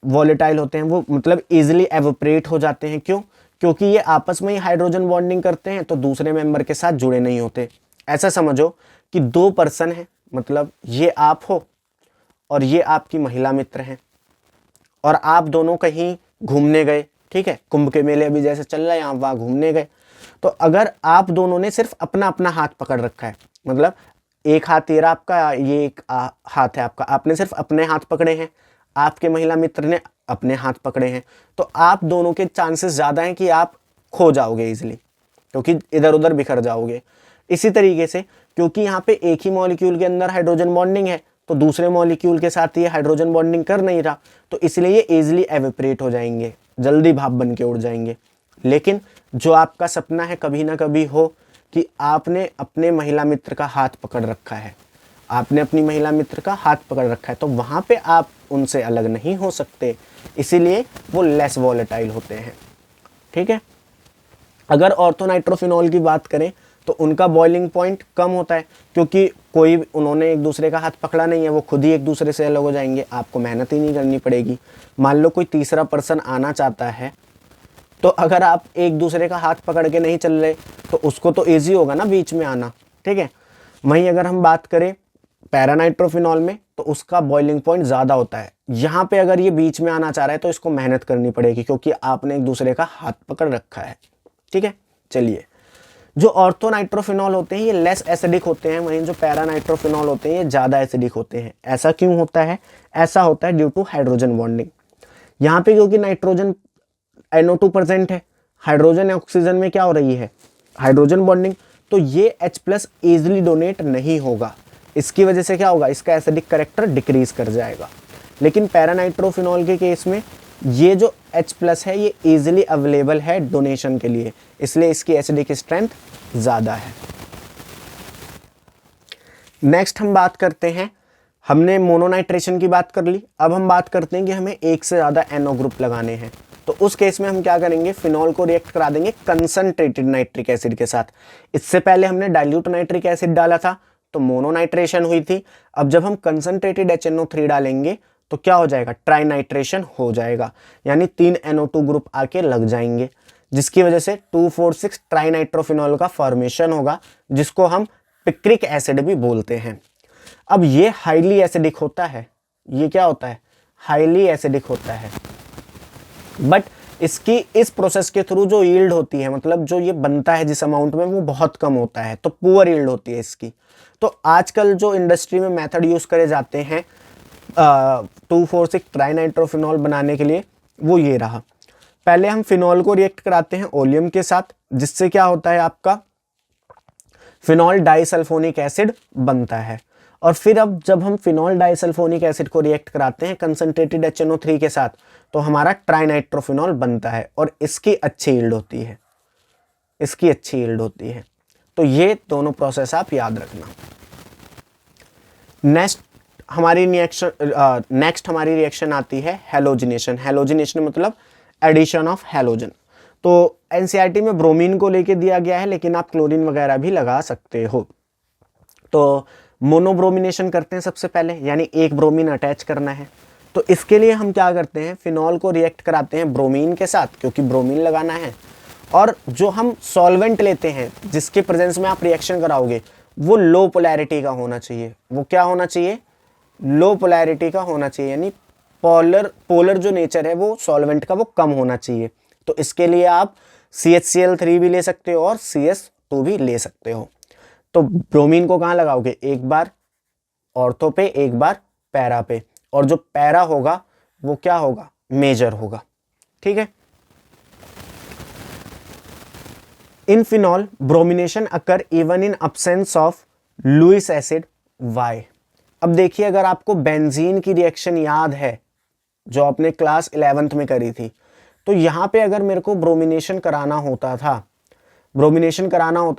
S1: वॉलेटाइल होते हैं, वो मतलब इजीली एवोपरेट हो जाते हैं। क्यों? क्योंकि ये आपस में ही हाइड्रोजन बॉन्डिंग करते हैं, तो दूसरे मेंबर के साथ जुड़े नहीं होते। ऐसा समझो कि 2 पर्सन है, मतलब ये आप हो और ये आपकी महिला मित्र हैं, और आप दोनों कहीं घूमने गए, ठीक है, कुंभ के मेले अभी जैसे चल रहा है, यहाँ वहाँ घूमने गए। तो अगर आप दोनों ने सिर्फ अपना अपना हाथ पकड़ रखा है, मतलब एक हाथ तेरा आपका, ये एक हाथ है आपका, आपने सिर्फ अपने हाथ पकड़े हैं, आपके महिला मित्र ने अपने हाथ पकड़े हैं, तो आप दोनों के चांसेस ज़्यादा हैं कि आप खो जाओगे इजीली, क्योंकि इधर उधर बिखर जाओगे। इसी तरीके से क्योंकि यहाँ पे एक ही मॉलिक्यूल के अंदर हाइड्रोजन बॉन्डिंग है, तो दूसरे मॉलिक्यूल के साथ ये हाइड्रोजन बॉन्डिंग कर नहीं रहा, तो इसलिए ये इजीली एवेपरेट हो जाएंगे, जल्दी भाप बन के उड़ जाएंगे। लेकिन जो आपका सपना है कभी ना कभी हो कि आपने अपने महिला मित्र का हाथ पकड़ रखा है, आपने अपनी महिला मित्र का हाथ पकड़ रखा है, तो वहाँ पे आप उनसे अलग नहीं हो सकते, इसीलिए वो लेस वॉलेटाइल होते हैं, ठीक है। अगर ऑर्थोनाइट्रोफिनॉल की बात करें तो उनका बॉइलिंग पॉइंट कम होता है, क्योंकि कोई उन्होंने एक दूसरे का हाथ पकड़ा नहीं है, वो खुद ही एक दूसरे से अलग हो जाएंगे, आपको मेहनत ही नहीं करनी पड़ेगी। मान लो कोई तीसरा पर्सन आना चाहता है, तो अगर आप एक दूसरे का हाथ पकड़ के नहीं चल रहे तो उसको तो ईजी होगा ना बीच में आना, ठीक है। वहीं अगर हम बात करें पैरानाइट्रोफिनॉल में, तो उसका बॉइलिंग पॉइंट ज़्यादा होता है। यहाँ पे अगर ये बीच में आना चाह रहा है तो इसको मेहनत करनी पड़ेगी, क्योंकि आपने एक दूसरे का हाथ पकड़ रखा है, ठीक है। चलिए, जो ऑर्थोनाइट्रोफिनॉल होते हैं ये लेस एसिडिक होते हैं, वहीं जो पैरानाइट्रोफिनॉल होते हैं ये ज़्यादा एसिडिक होते हैं। ऐसा क्यों होता है? ऐसा होता है ड्यू टू हाइड्रोजन बॉन्डिंग। यहाँ पे क्योंकि नाइट्रोजन NO2 प्रेजेंट है, हाइड्रोजन ऑक्सीजन में क्या हो रही है, हाइड्रोजन बॉन्डिंग, तो ये H+ ईजिली डोनेट नहीं होगा। इसकी वजह से क्या होगा, इसका एसिडिक कैरेक्टर डिक्रीज कर जाएगा। लेकिन पैरानाइट्रोफिनॉल के केस में ये जो H+ है ये इजीली अवेलेबल है डोनेशन के लिए, इसलिए इसकी एसिडिक स्ट्रेंथ ज़्यादा है। नेक्स्ट हम बात करते हैं, हमने मोनोनाइट्रेशन की बात कर ली, अब हम बात करते हैं कि हमें एक से ज़्यादा NO ग्रुप लगाने हैं। तो उस केस में हम क्या करेंगे, फिनॉल को रिएक्ट करा देंगे कंसंट्रेटेड नाइट्रिक एसिड के साथ। इससे पहले हमने डाइल्यूट नाइट्रिक एसिड डाला था तो मोनोनाइट्रेशन हुई थी। अब जब हम कंसंट्रेटेड HNO3 डालेंगे तो क्या हो जाएगा, ट्राइनाइट्रेशन हो जाएगा, यानी 3 NO2 ग्रुप आके लग जाएंगे, जिसकी वजह से 2,4,6 ट्राइनाइट्रोफिनॉल का फॉर्मेशन होगा, जिसको हम पिक्रिक एसिड भी बोलते हैं। अब ये हाईली एसिडिक होता है, ये क्या होता है, हाईली एसिडिक होता है, बट इसकी इस प्रोसेस के थ्रू जो यील्ड होती है, मतलब जो ये बनता है जिस अमाउंट में, वो बहुत कम होता है, तो पुअर यील्ड होती है इसकी। तो आजकल जो इंडस्ट्री में मेथड यूज करे जाते हैं 2,4,6 ट्राइनाइट्रोफिनॉल बनाने के लिए, वो ये रहा। पहले हम फिनॉल को रिएक्ट कराते हैं ओलियम के साथ, जिससे क्या होता है, आपका फिनॉल डाइसल्फोनिक एसिड बनता है। और फिर अब जब हम फिनॉल डाइसल्फोनिक एसिड को रिएक्ट कराते हैं कंसंट्रेटेड HNO3 के साथ, तो हमारा ट्राइनाइट्रोफिनॉल बनता है, और इसकी अच्छी यील्ड होती है, इसकी अच्छी यील्ड होती है। तो ये दोनों प्रोसेस आप याद रखना। नेक्स्ट हमारी रिएक्शन आती है हैलोजिनेशन। हैलोजिनेशन मतलब एडिशन ऑफ हैलोजन। तो एनसीईआरटी में ब्रोमीन को लेके दिया गया है, लेकिन आप क्लोरीन वगैरह भी लगा सकते हो। तो मोनोब्रोमिनेशन करते हैं सबसे पहले, यानी एक ब्रोमीन अटैच करना है। तो इसके लिए हम क्या करते हैं, फिनॉल को रिएक्ट कराते हैं ब्रोमीन के साथ, क्योंकि ब्रोमीन लगाना है। और जो हम सॉल्वेंट लेते हैं जिसके प्रेजेंस में आप रिएक्शन कराओगे, वो लो पोलैरिटी का होना चाहिए। वो क्या होना चाहिए, लो पोलैरिटी का होना चाहिए, यानी पोलर जो नेचर है वो सॉल्वेंट का वो कम होना चाहिए। तो इसके लिए आप CHCl3 भी ले सकते हो और CS2 भी ले सकते हो। तो ब्रोमीन को कहाँ लगाओगे, एक बार ऑर्थो पे, एक बार पैरा पे, और जो पैरा होगा वो क्या होगा, मेजर होगा, ठीक है। In phenol bromination occur even in absence of Lewis acid, why. अब देखिए, अगर आपको बेंजीन की रिएक्शन याद है जो आपने क्लास 11th में करी थी, तो यहां पे अगर मेरे को ब्रोमिनेशन कराना होता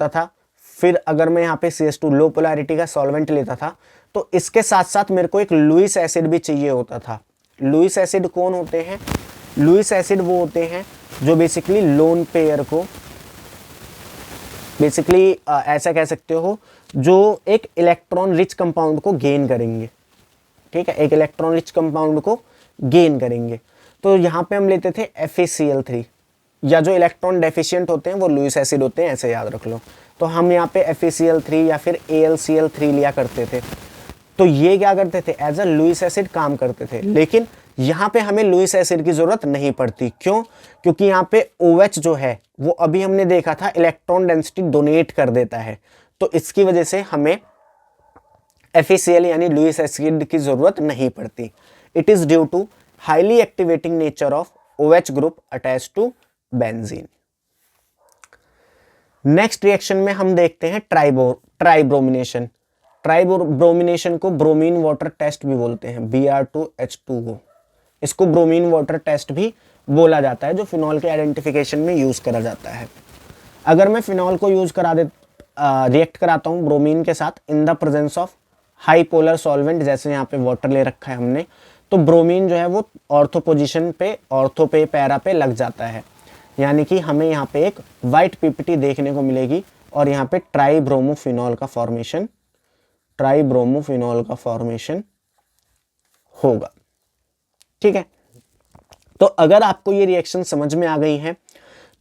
S1: था, फिर अगर मैं यहाँ पे CH2 लो पोलैरिटी का सॉल्वेंट लेता था, तो इसके साथ साथ मेरे को एक लुइस एसिड भी चाहिए होता था। लुइस एसिड कौन होते हैं? लुइस एसिड वो होते हैं जो बेसिकली लोन पेयर को, बेसिकली ऐसा कह सकते हो, जो एक इलेक्ट्रॉन रिच कंपाउंड को गेन करेंगे। ठीक है, एक इलेक्ट्रॉन रिच कंपाउंड को गेन करेंगे। तो यहाँ पे हम लेते थे FeCl3, या जो इलेक्ट्रॉन डेफिशिएंट होते हैं वो लुइस एसिड होते हैं, ऐसे याद रख लो। तो हम यहाँ पे FeCl3 या फिर AlCl3 लिया करते थे। तो ये क्या करते थे? एज अ लुइस एसिड काम करते थे। लेकिन यहाँ पे हमें लुइस एसिड की जरूरत नहीं पड़ती। क्यों? क्योंकि यहाँ पे OH जो है वो अभी हमने देखा था इलेक्ट्रॉन डेंसिटी डोनेट कर देता है, तो इसकी वजह से हमें FeCl यानी लुइस एसिड की जरूरत नहीं पड़ती। It is due to highly activating nature of OH group attach to benzene. Next reaction में हम देखते हैं ट्राइब्रोमिनेशन। ट्राइब्रोमिनेशन को ब्रोमीन वाटर टेस्ट भी बोलते हैं, Br2H2O। इसको ब्रोमीन वाटर टेस्ट भी बोला जाता है, जो फिनॉल के आइडेंटिफिकेशन में यूज करा जाता है। अगर मैं फिनॉल को यूज रिएक्ट कराता हूं ब्रोमीन के साथ in the presence of high polar solvent, जैसे यहाँ पे वाटर ले रखा है हमने, तो ब्रोमीन जो है वो ऑर्थो पोजीशन पे, ऑर्थो पे, पैरा पे लग जाता है। यानी कि हमें यहाँ पे एक वाइट पीपीटी देखने को मिलेगी और यहाँ पे ट्राइब्रोमोफिनॉल का फॉर्मेशन होगा। ठीक है, तो अगर आपको ये रिएक्शन समझ में आ गई है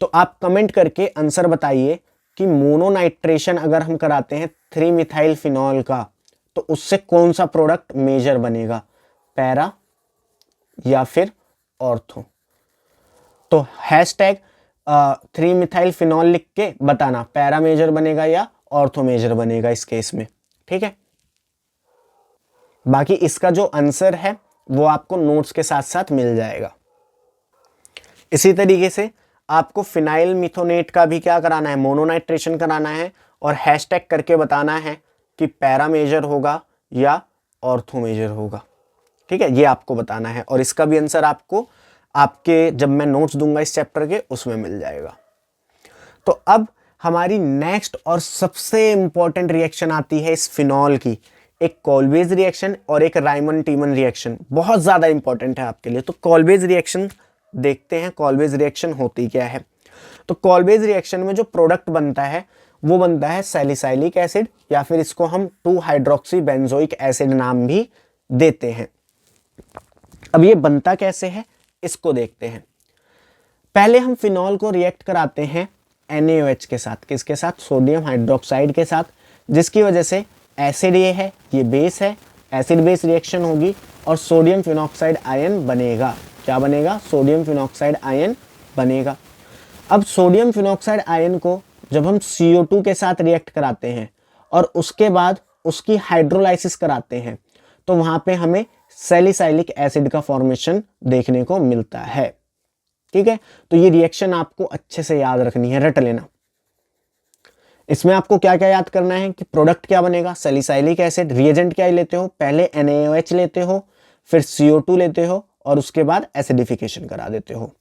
S1: तो आप कमेंट करके आंसर बताइए कि मोनोनाइट्रेशन अगर हम कराते हैं 3-मिथाइल फिनॉल का, तो उससे कौन सा प्रोडक्ट मेजर बनेगा, पैरा या फिर ऑर्थो। तो हैशटैग 3-मिथाइल फिनॉल लिख के बताना, पैरा मेजर बनेगा या ऑर्थो मेजर बनेगा इस केस में। ठीक है, बाकी इसका जो आंसर है वो आपको नोट्स के साथ साथ मिल जाएगा। इसी तरीके से आपको फिनाइल मिथोनेट का भी क्या कराना है, मोनोनाइट्रेशन कराना है और हैशटैग करके बताना है कि पैरा मेजर होगा या ऑर्थो मेजर होगा। ठीक है, ये आपको बताना है और इसका भी आंसर आपको आपके जब मैं नोट्स दूंगा इस चैप्टर के उसमें मिल जाएगा। तो अब हमारी नेक्स्ट और सबसे इंपॉर्टेंट रिएक्शन आती है इस फिनॉल की, एक कॉल्वेज रिएक्शन और एक रायमन टीमन रिएक्शन। बहुत ज्यादा इंपॉर्टेंट है आपके लिए। तो कॉल्वेज रिएक्शन देखते हैं, कॉल्वेज रिएक्शन होती क्या है। तो कॉल्वेज रिएक्शन में जो प्रोडक्ट बनता है वो बनता है सैलिसाइलिक एसिड, या फिर इसको हम 2-हाइड्रोक्सी बेंजोइक एसिड नाम भी देते हैं। अब ये बनता कैसे है इसको देखते हैं। पहले हम फिनॉल को रिएक्ट कराते हैं NaOH के साथ। किसके साथ? सोडियम हाइड्रोक्साइड के साथ, जिसकी वजह से एसिड ये है, ये बेस है, एसिड बेस रिएक्शन होगी और सोडियम फिनॉक्साइड आयन बनेगा। क्या बनेगा? सोडियम फिनॉक्साइड आयन बनेगा। अब सोडियम फिनॉक्साइड आयन को जब हम CO2 के साथ रिएक्ट कराते हैं और उसके बाद उसकी हाइड्रोलाइसिस कराते हैं, तो वहां पे हमें सैलिसाइलिक एसिड का फॉर्मेशन देखने को मिलता है। ठीक है, तो ये रिएक्शन आपको अच्छे से याद रखनी है, रट लेना। इसमें आपको क्या क्या याद करना है कि प्रोडक्ट क्या बनेगा, सैलिसाइलिक एसिड। रिएजेंट क्या लेते हो? पहले NaOH लेते हो, फिर CO2 लेते हो और उसके बाद एसिडिफिकेशन करा देते हो।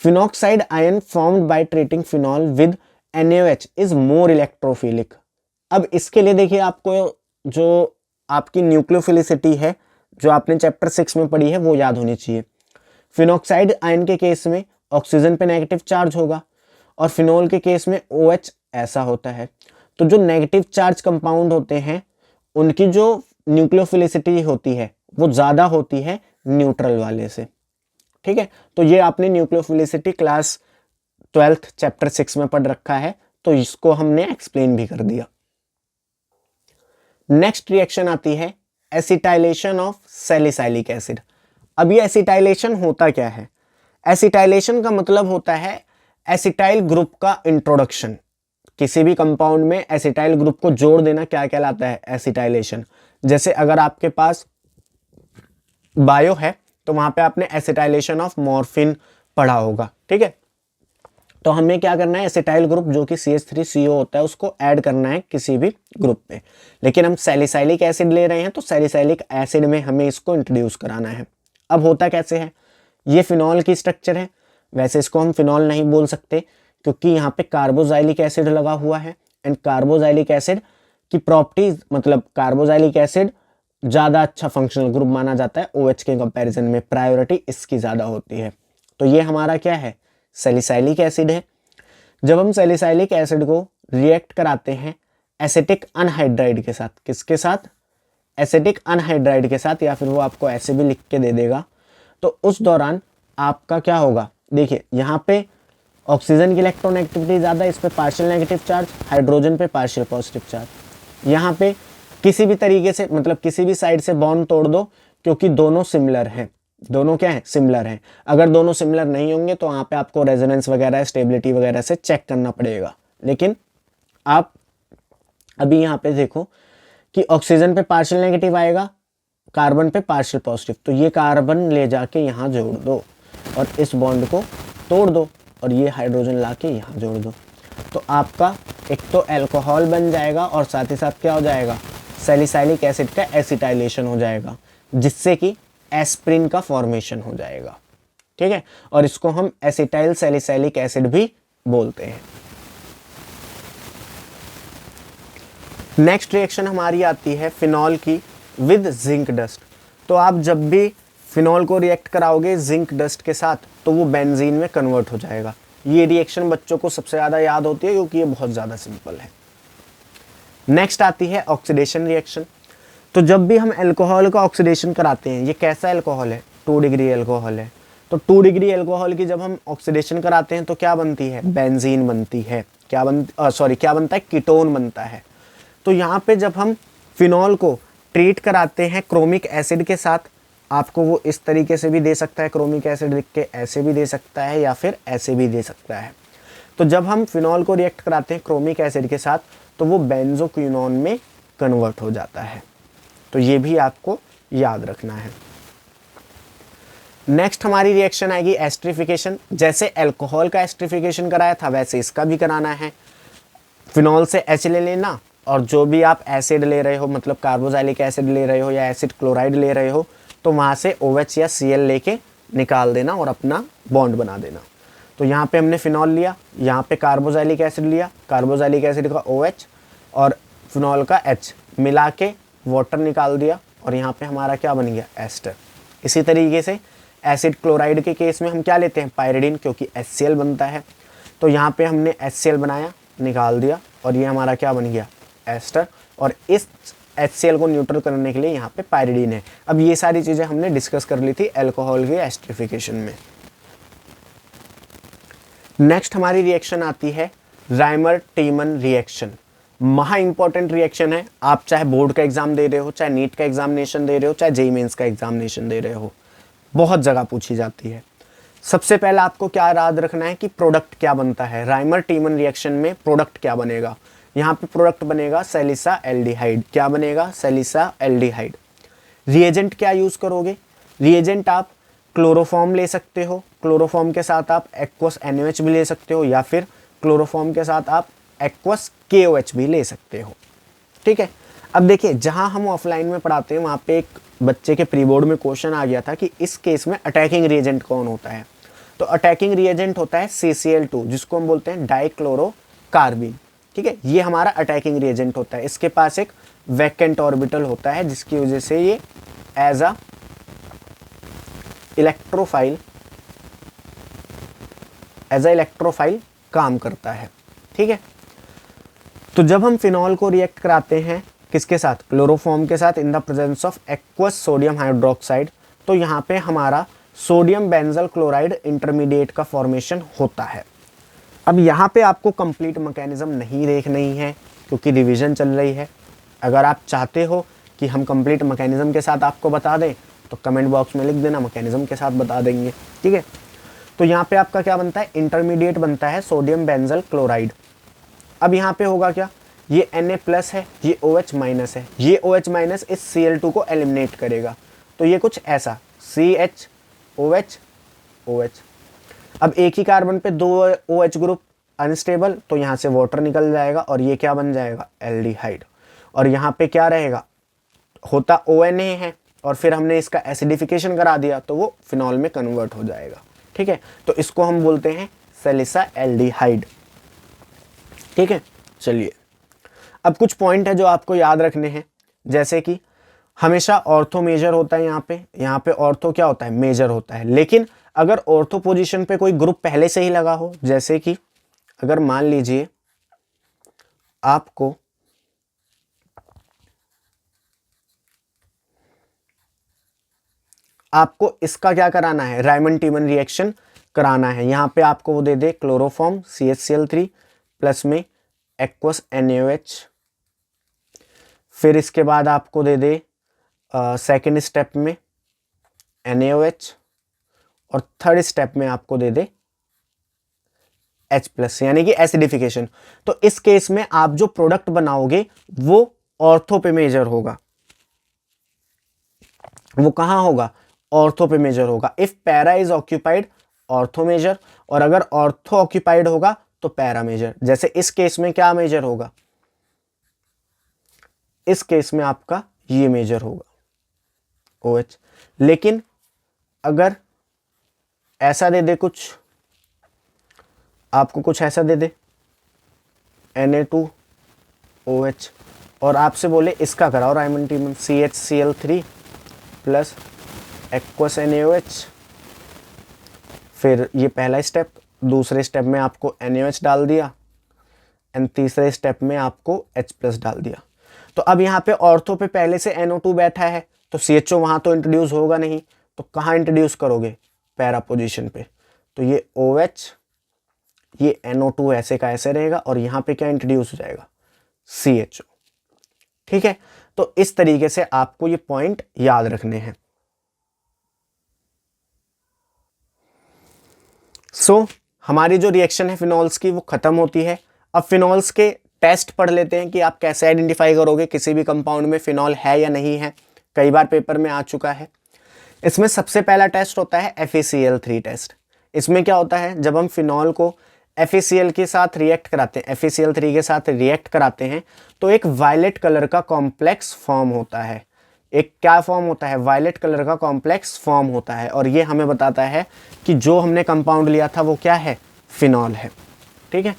S1: Phenoxide ion formed by treating phenol with NaOH is more electrophilic. अब इसके लिए देखिए, आपको जो आपकी न्यूक्लियोफिलिसिटी है जो आपने चैप्टर 6 में पढ़ी है वो याद होनी चाहिए। फिनॉक्साइड आयन के केस में ऑक्सीजन पे नेगेटिव चार्ज होगा और फिनॉल के केस में OH ऐसा होता है। तो जो नेगेटिव चार्ज कंपाउंड होते हैं उनकी जो न्यूक्लियोफिलिसिटी होती है वो ज्यादा होती है न्यूट्रल वाले से। ठीक है, तो ये आपने न्यूक्लियोफिलिसिटी क्लास 12th चैप्टर 6 में पढ़ रखा है, तो इसको हमने एक्सप्लेन भी कर दिया। नेक्स्ट रिएक्शन आती है एसिटाइलेशन ऑफ सैलिसाइलिक एसिड। अब ये एसिटाइलेशन होता क्या है? एसिटाइलेशन का मतलब होता है एसिटाइल ग्रुप का इंट्रोडक्शन। किसी भी कंपाउंड में एसिटाइल ग्रुप को जोड़ देना क्या कहलाता है? एसिटाइलेशन। जैसे अगर आपके पास बायो है तो वहां पे आपने एसिटाइलेशन ऑफ मॉर्फिन पढ़ा होगा। ठीक है, तो हमें क्या करना है, एसिटाइल ग्रुप जो कि CH3CO होता है उसको ऐड करना है किसी भी ग्रुप पे। लेकिन हम सैलिसाइलिक एसिड ले रहे हैं तो सैलिसाइलिक एसिड में हमें इसको इंट्रोड्यूस कराना है। अब होता कैसे है, ये फिनॉल की स्ट्रक्चर है, वैसे इसको हम फिनॉल नहीं बोल सकते क्योंकि यहाँ पे कार्बोजाइलिक एसिड लगा हुआ है। एंड कार्बोजाइलिक एसिड की प्रॉपर्टीज, मतलब कार्बोजाइलिक एसिड ज़्यादा अच्छा फंक्शनल ग्रुप माना जाता है OH के कंपैरिजन में, प्रायोरिटी इसकी ज़्यादा होती है। तो ये हमारा क्या है, सैलिसाइलिक एसिड है। जब हम सैलिसाइलिक एसिड को रिएक्ट कराते हैं एसिटिक अनहाइड्राइड के साथ, किसके साथ, एसिटिक अनहाइड्राइड के साथ, या फिर वो आपको ऐसे भी लिख के दे देगा, तो उस दौरान आपका क्या होगा, देखिए यहाँ पे ऑक्सीजन की इलेक्ट्रोनेगेटिविटी ज़्यादा, इस पे पार्शियल नेगेटिव चार्ज, हाइड्रोजन पे पार्शियल पॉजिटिव चार्ज। यहाँ पे किसी भी तरीके से, मतलब किसी भी साइड से बॉन्ड तोड़ दो क्योंकि दोनों सिमिलर हैं, दोनों क्या है, सिमिलर हैं। अगर दोनों सिमिलर नहीं होंगे तो वहाँ पे आपको रेजोनेंस वगैरह, स्टेबिलिटी वगैरह से चेक करना पड़ेगा। लेकिन आप अभी यहाँ पे देखो कि ऑक्सीजन पे पार्शियल नेगेटिव आएगा, कार्बन पे पार्शियल पॉजिटिव, तो ये कार्बन ले जाके यहाँ जोड़ दो और इस बॉन्ड को तोड़ दो और ये हाइड्रोजन ला के यहाँ जोड़ दो, तो आपका एक तो अल्कोहल बन जाएगा और साथ ही साथ क्या हो जाएगा, सैलिसाइलिक एसिड का एसिटाइलेशन हो जाएगा, जिससे कि एस्प्रिन का फॉर्मेशन हो जाएगा। ठीक है, और इसको हम एसिटाइल सैलिसाइलिक एसिड भी बोलते हैं। नेक्स्ट रिएक्शन हमारी आती है फिनॉल की विद जिंक डस्ट। तो आप जब भी फिनॉल को रिएक्ट कराओगे जिंक डस्ट के साथ तो वो बेंजीन में कन्वर्ट हो जाएगा। ये रिएक्शन बच्चों को सबसे ज़्यादा याद होती है क्योंकि ये बहुत ज़्यादा सिंपल है। नेक्स्ट आती है ऑक्सीडेशन रिएक्शन। तो जब भी हम अल्कोहल का ऑक्सीडेशन कराते हैं, ये कैसा अल्कोहल है, 2 डिग्री अल्कोहल है, तो 2 डिग्री अल्कोहल की जब हम ऑक्सीडेशन कराते हैं तो क्या बनती है, बेंजीन बनती है। क्या बनता है, कीटोन बनता है। तो यहाँ पे जब हम फिनॉल को ट्रीट कराते हैं क्रोमिक एसिड के साथ, आपको वो इस तरीके से भी दे सकता है, क्रोमिक एसिड लिख के ऐसे भी दे सकता है या फिर ऐसे भी दे सकता है। तो जब हम फिनॉल को रिएक्ट कराते हैं क्रोमिक एसिड के साथ तो वो बेंजोक्विनोन में कन्वर्ट हो जाता है। तो ये भी आपको याद रखना है। नेक्स्ट हमारी रिएक्शन आएगी एस्ट्रिफिकेशन। जैसे अल्कोहल का एस्ट्रिफिकेशन कराया था वैसे इसका भी कराना है। फिनॉल से H ले लेना और जो भी आप एसिड ले रहे हो, मतलब कार्बोजाइलिक एसिड ले रहे हो या एसिड क्लोराइड ले रहे हो, तो वहाँ से OH या Cl लेके निकाल देना और अपना बॉन्ड बना देना। तो यहाँ पे हमने फिनॉल लिया, यहाँ पे कार्बोजाइलिक एसिड लिया, कार्बोजाइलिक एसिड का OH और फिनॉल का H मिला के वाटर निकाल दिया और यहाँ पे हमारा क्या बन गया, एस्टर। इसी तरीके से एसिड क्लोराइड के केस में हम क्या लेते हैं, पायरिडीन, क्योंकि HCl बनता है। तो यहाँ पे हमने HCl बनाया, निकाल दिया और ये हमारा क्या बन गया, एस्टर। और इस HCl को न्यूट्रल करने के लिए यहाँ पे पायरिडीन है। अब ये सारी चीज़ें हमने डिस्कस कर ली थी अल्कोहल के एस्ट्रिफिकेशन में। नेक्स्ट हमारी रिएक्शन आती है राइमर टीमन रिएक्शन। महा इंपॉर्टेंट रिएक्शन है। आप चाहे बोर्ड का एग्जाम दे रहे हो, चाहे नीट का एग्जामिनेशन दे रहे हो, चाहे जेईई मेंस का एग्जामिनेशन दे रहे हो, बहुत जगह पूछी जाती है। सबसे पहले आपको क्या याद रखना है कि प्रोडक्ट क्या बनता है। राइमर टीमन रिएक्शन में प्रोडक्ट क्या बनेगा, यहाँ पे प्रोडक्ट बनेगा सैलिसा एल्डिहाइड। क्या बनेगा, सैलिसा एल्डिहाइड। रिएजेंट क्या यूज करोगे, रिएजेंट आप क्लोरोफॉर्म ले सकते हो, क्लोरोफॉर्म के साथ आप एक्वस NaOH भी ले सकते हो, या फिर क्लोरोफॉर्म के साथ आप एक्वस KOH भी ले सकते हो। ठीक है, अब देखिए जहां हम ऑफलाइन में पढ़ाते हैं वहां पे एक बच्चे के प्री बोर्ड में क्वेश्चन आ गया था कि इस केस में अटैकिंग रिएजेंट कौन होता है। तो अटैकिंग रिएजेंट होता है CCl2, जिसको हम बोलते हैं डाइक्लोरोकार्बिन। ठीक है, ये हमारा अटैकिंग रिएजेंट होता है। इसके पास एक वैकेंट ऑर्बिटल होता है जिसकी वजह से ये एज अ इलेक्ट्रोफाइल काम करता है। ठीक है, तो जब हम फिनॉल को रिएक्ट कराते हैं किसके साथ, क्लोरोफॉर्म के साथ, in the presence of aqueous sodium hydroxide, तो यहाँ पे हमारा सोडियम बेंजल क्लोराइड इंटरमीडिएट का फॉर्मेशन होता है। अब यहाँ पे आपको कंप्लीट मैकेनिज्म नहीं देखनी है क्योंकि रिवीजन चल रही है। अगर आप चाहते हो कि हम कंप्लीट मैकेनिज्म के साथ आपको बता दें तो कमेंट बॉक्स में लिख देना, मैकेनिज्म के साथ बता देंगे। ठीक है, तो यहाँ पे आपका क्या बनता है, इंटरमीडिएट बनता है सोडियम बेंजल क्लोराइड। अब यहाँ पे होगा क्या, ये Na+ है, ये OH- है, ये OH- इस Cl2 को एलिमिनेट करेगा। तो ये कुछ ऐसा CH OH OH। अब एक ही कार्बन पे 2 OH ग्रुप अनस्टेबल, तो यहाँ से वाटर निकल जाएगा और ये क्या बन जाएगा, एल्डिहाइड। और यहाँ पे क्या रहेगा, होता ONA है और फिर हमने इसका एसिडिफिकेशन करा दिया तो वो फिनॉल में कन्वर्ट हो जाएगा। ठीक है, तो इसको हम बोलते हैं सैलिसाएल्डिहाइड। ठीक है, चलिए अब कुछ पॉइंट है जो आपको याद रखने हैं, जैसे कि हमेशा ऑर्थो मेजर होता है, यहाँ पे ऑर्थो क्या होता है, मेजर होता है। लेकिन अगर ऑर्थो पोजीशन पे कोई ग्रुप पहले से ही लगा हो, जैसे कि अगर मान लीजिए आपको इसका क्या कराना है, रायमंड टीमन रिएक्शन कराना है। यहाँ पे आपको वो दे दे क्लोरोफॉर्म CHCl3 प्लस में एक्वस NaOH, फिर इसके बाद आपको दे दे सेकेंड स्टेप में NaOH और थर्ड स्टेप में आपको दे दे H+, यानी कि एसिडिफिकेशन। तो इस केस में आप जो प्रोडक्ट बनाओगे वो ऑर्थो पे मेजर होगा। वो कहां होगा, ऑर्थो पे मेजर होगा। If para is occupied ortho major, और अगर ऑर्थो ऑक्यूपाइड होगा तो पैरा मेजर। जैसे इस केस में क्या मेजर होगा, इस केस में आपका ये मेजर होगा OH। लेकिन अगर ऐसा दे दे कुछ, आपको कुछ ऐसा दे दे Na2OH और आपसे बोले इसका कराओ Raymond टीमन CHCl3 plus aqueous NaOH, फिर ये पहला स्टेप, दूसरे स्टेप में आपको NaOH डाल दिया एंड तीसरे स्टेप में आपको H+ डाल दिया। तो अब यहाँ पे ऑर्थो पे पहले से NO2 बैठा है तो CHO वहां तो इंट्रोड्यूस होगा नहीं, तो कहाँ इंट्रोड्यूस करोगे, पैरा पोजीशन पे। तो ये OH, ये NO2 ऐसे का ऐसे रहेगा और यहाँ पे क्या इंट्रोड्यूस हो जाएगा, CHO। ठीक है, तो इस तरीके से आपको ये पॉइंट याद रखने हैं। हमारी जो रिएक्शन है फिनॉल्स की वो खत्म होती है। अब फिनॉल्स के टेस्ट पढ़ लेते हैं कि आप कैसे आइडेंटिफाई करोगे किसी भी कंपाउंड में फिनॉल है या नहीं है। कई बार पेपर में आ चुका है। इसमें सबसे पहला टेस्ट होता है FeCl3 टेस्ट। इसमें क्या होता है, जब हम फिनॉल को FeCl के साथ रिएक्ट कराते हैं, FeCl3 के साथ रिएक्ट कराते हैं तो एक वायलेट कलर का कॉम्प्लेक्स फॉर्म होता है। एक क्या फॉर्म होता है, वायलेट कलर का कॉम्प्लेक्स फॉर्म होता है और ये हमें बताता है कि जो हमने कंपाउंड लिया था वो क्या है, फिनॉल है। ठीक है,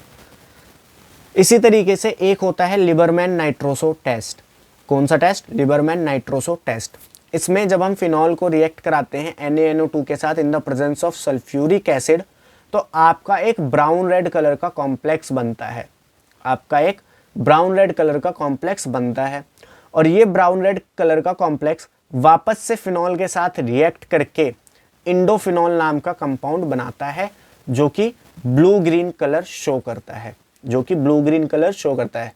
S1: इसी तरीके से एक होता है लिबरमैन नाइट्रोसो टेस्ट। कौन सा टेस्ट, लिबरमैन नाइट्रोसो टेस्ट। इसमें जब हम फिनॉल को रिएक्ट कराते हैं NaNO2 के साथ in the presence of sulphuric acid तो आपका एक ब्राउन रेड कलर का कॉम्प्लेक्स बनता है। आपका एक ब्राउन रेड कलर का कॉम्प्लेक्स बनता है और ये ब्राउन रेड कलर का कॉम्प्लेक्स वापस से फिनॉल के साथ रिएक्ट करके इंडोफिनॉल नाम का कंपाउंड बनाता है जो कि ब्लू ग्रीन कलर शो करता है, जो कि ब्लू ग्रीन कलर शो करता है।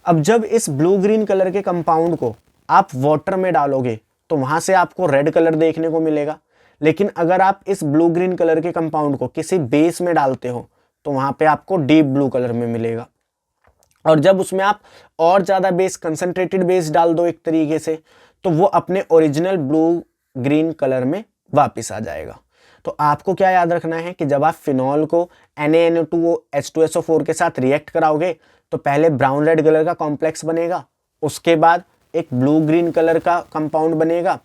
S1: अब जब इस ब्लू ग्रीन कलर के कंपाउंड को आप वाटर में डालोगे तो वहां से आपको रेड कलर देखने को मिलेगा, लेकिन अगर आप इस ब्लू ग्रीन कलर के कंपाउंड को किसी बेस में डालते हो तो वहां पे आपको डीप ब्लू कलर में मिलेगा। और जब उसमें आप और ज़्यादा बेस, कंसंट्रेटेड बेस डाल दो एक तरीके से, तो वो अपने ओरिजिनल ब्लू ग्रीन कलर में वापस आ जाएगा। तो आपको क्या याद रखना है कि जब आप फिनॉल को NaNO2 H2SO4 के साथ रिएक्ट कराओगे तो पहले ब्राउन रेड कलर का कॉम्प्लेक्स बनेगा, उसके बाद एक ब्लू ग्रीन कलर का कंपाउंड बनेगा,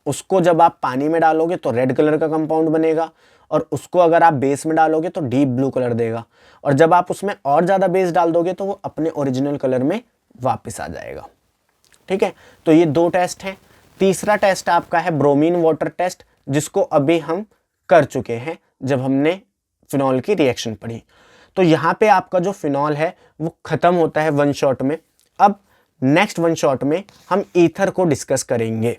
S1: उसको जब आप पानी में डालोगे तो रेड कलर का कंपाउंड बनेगा और उसको अगर आप बेस में डालोगे तो डीप ब्लू कलर देगा, और जब आप उसमें और ज़्यादा बेस डाल दोगे तो वो अपने ओरिजिनल कलर में वापस आ जाएगा। ठीक है, तो ये दो टेस्ट हैं। तीसरा टेस्ट आपका है ब्रोमीन वाटर टेस्ट, जिसको अभी हम कर चुके हैं जब हमने फिनॉल की रिएक्शन पढ़ी। तो यहाँ पे आपका जो फिनॉल है वो खत्म होता है वन शॉट में। अब नेक्स्ट वन शॉट में हम ईथर को डिस्कस करेंगे।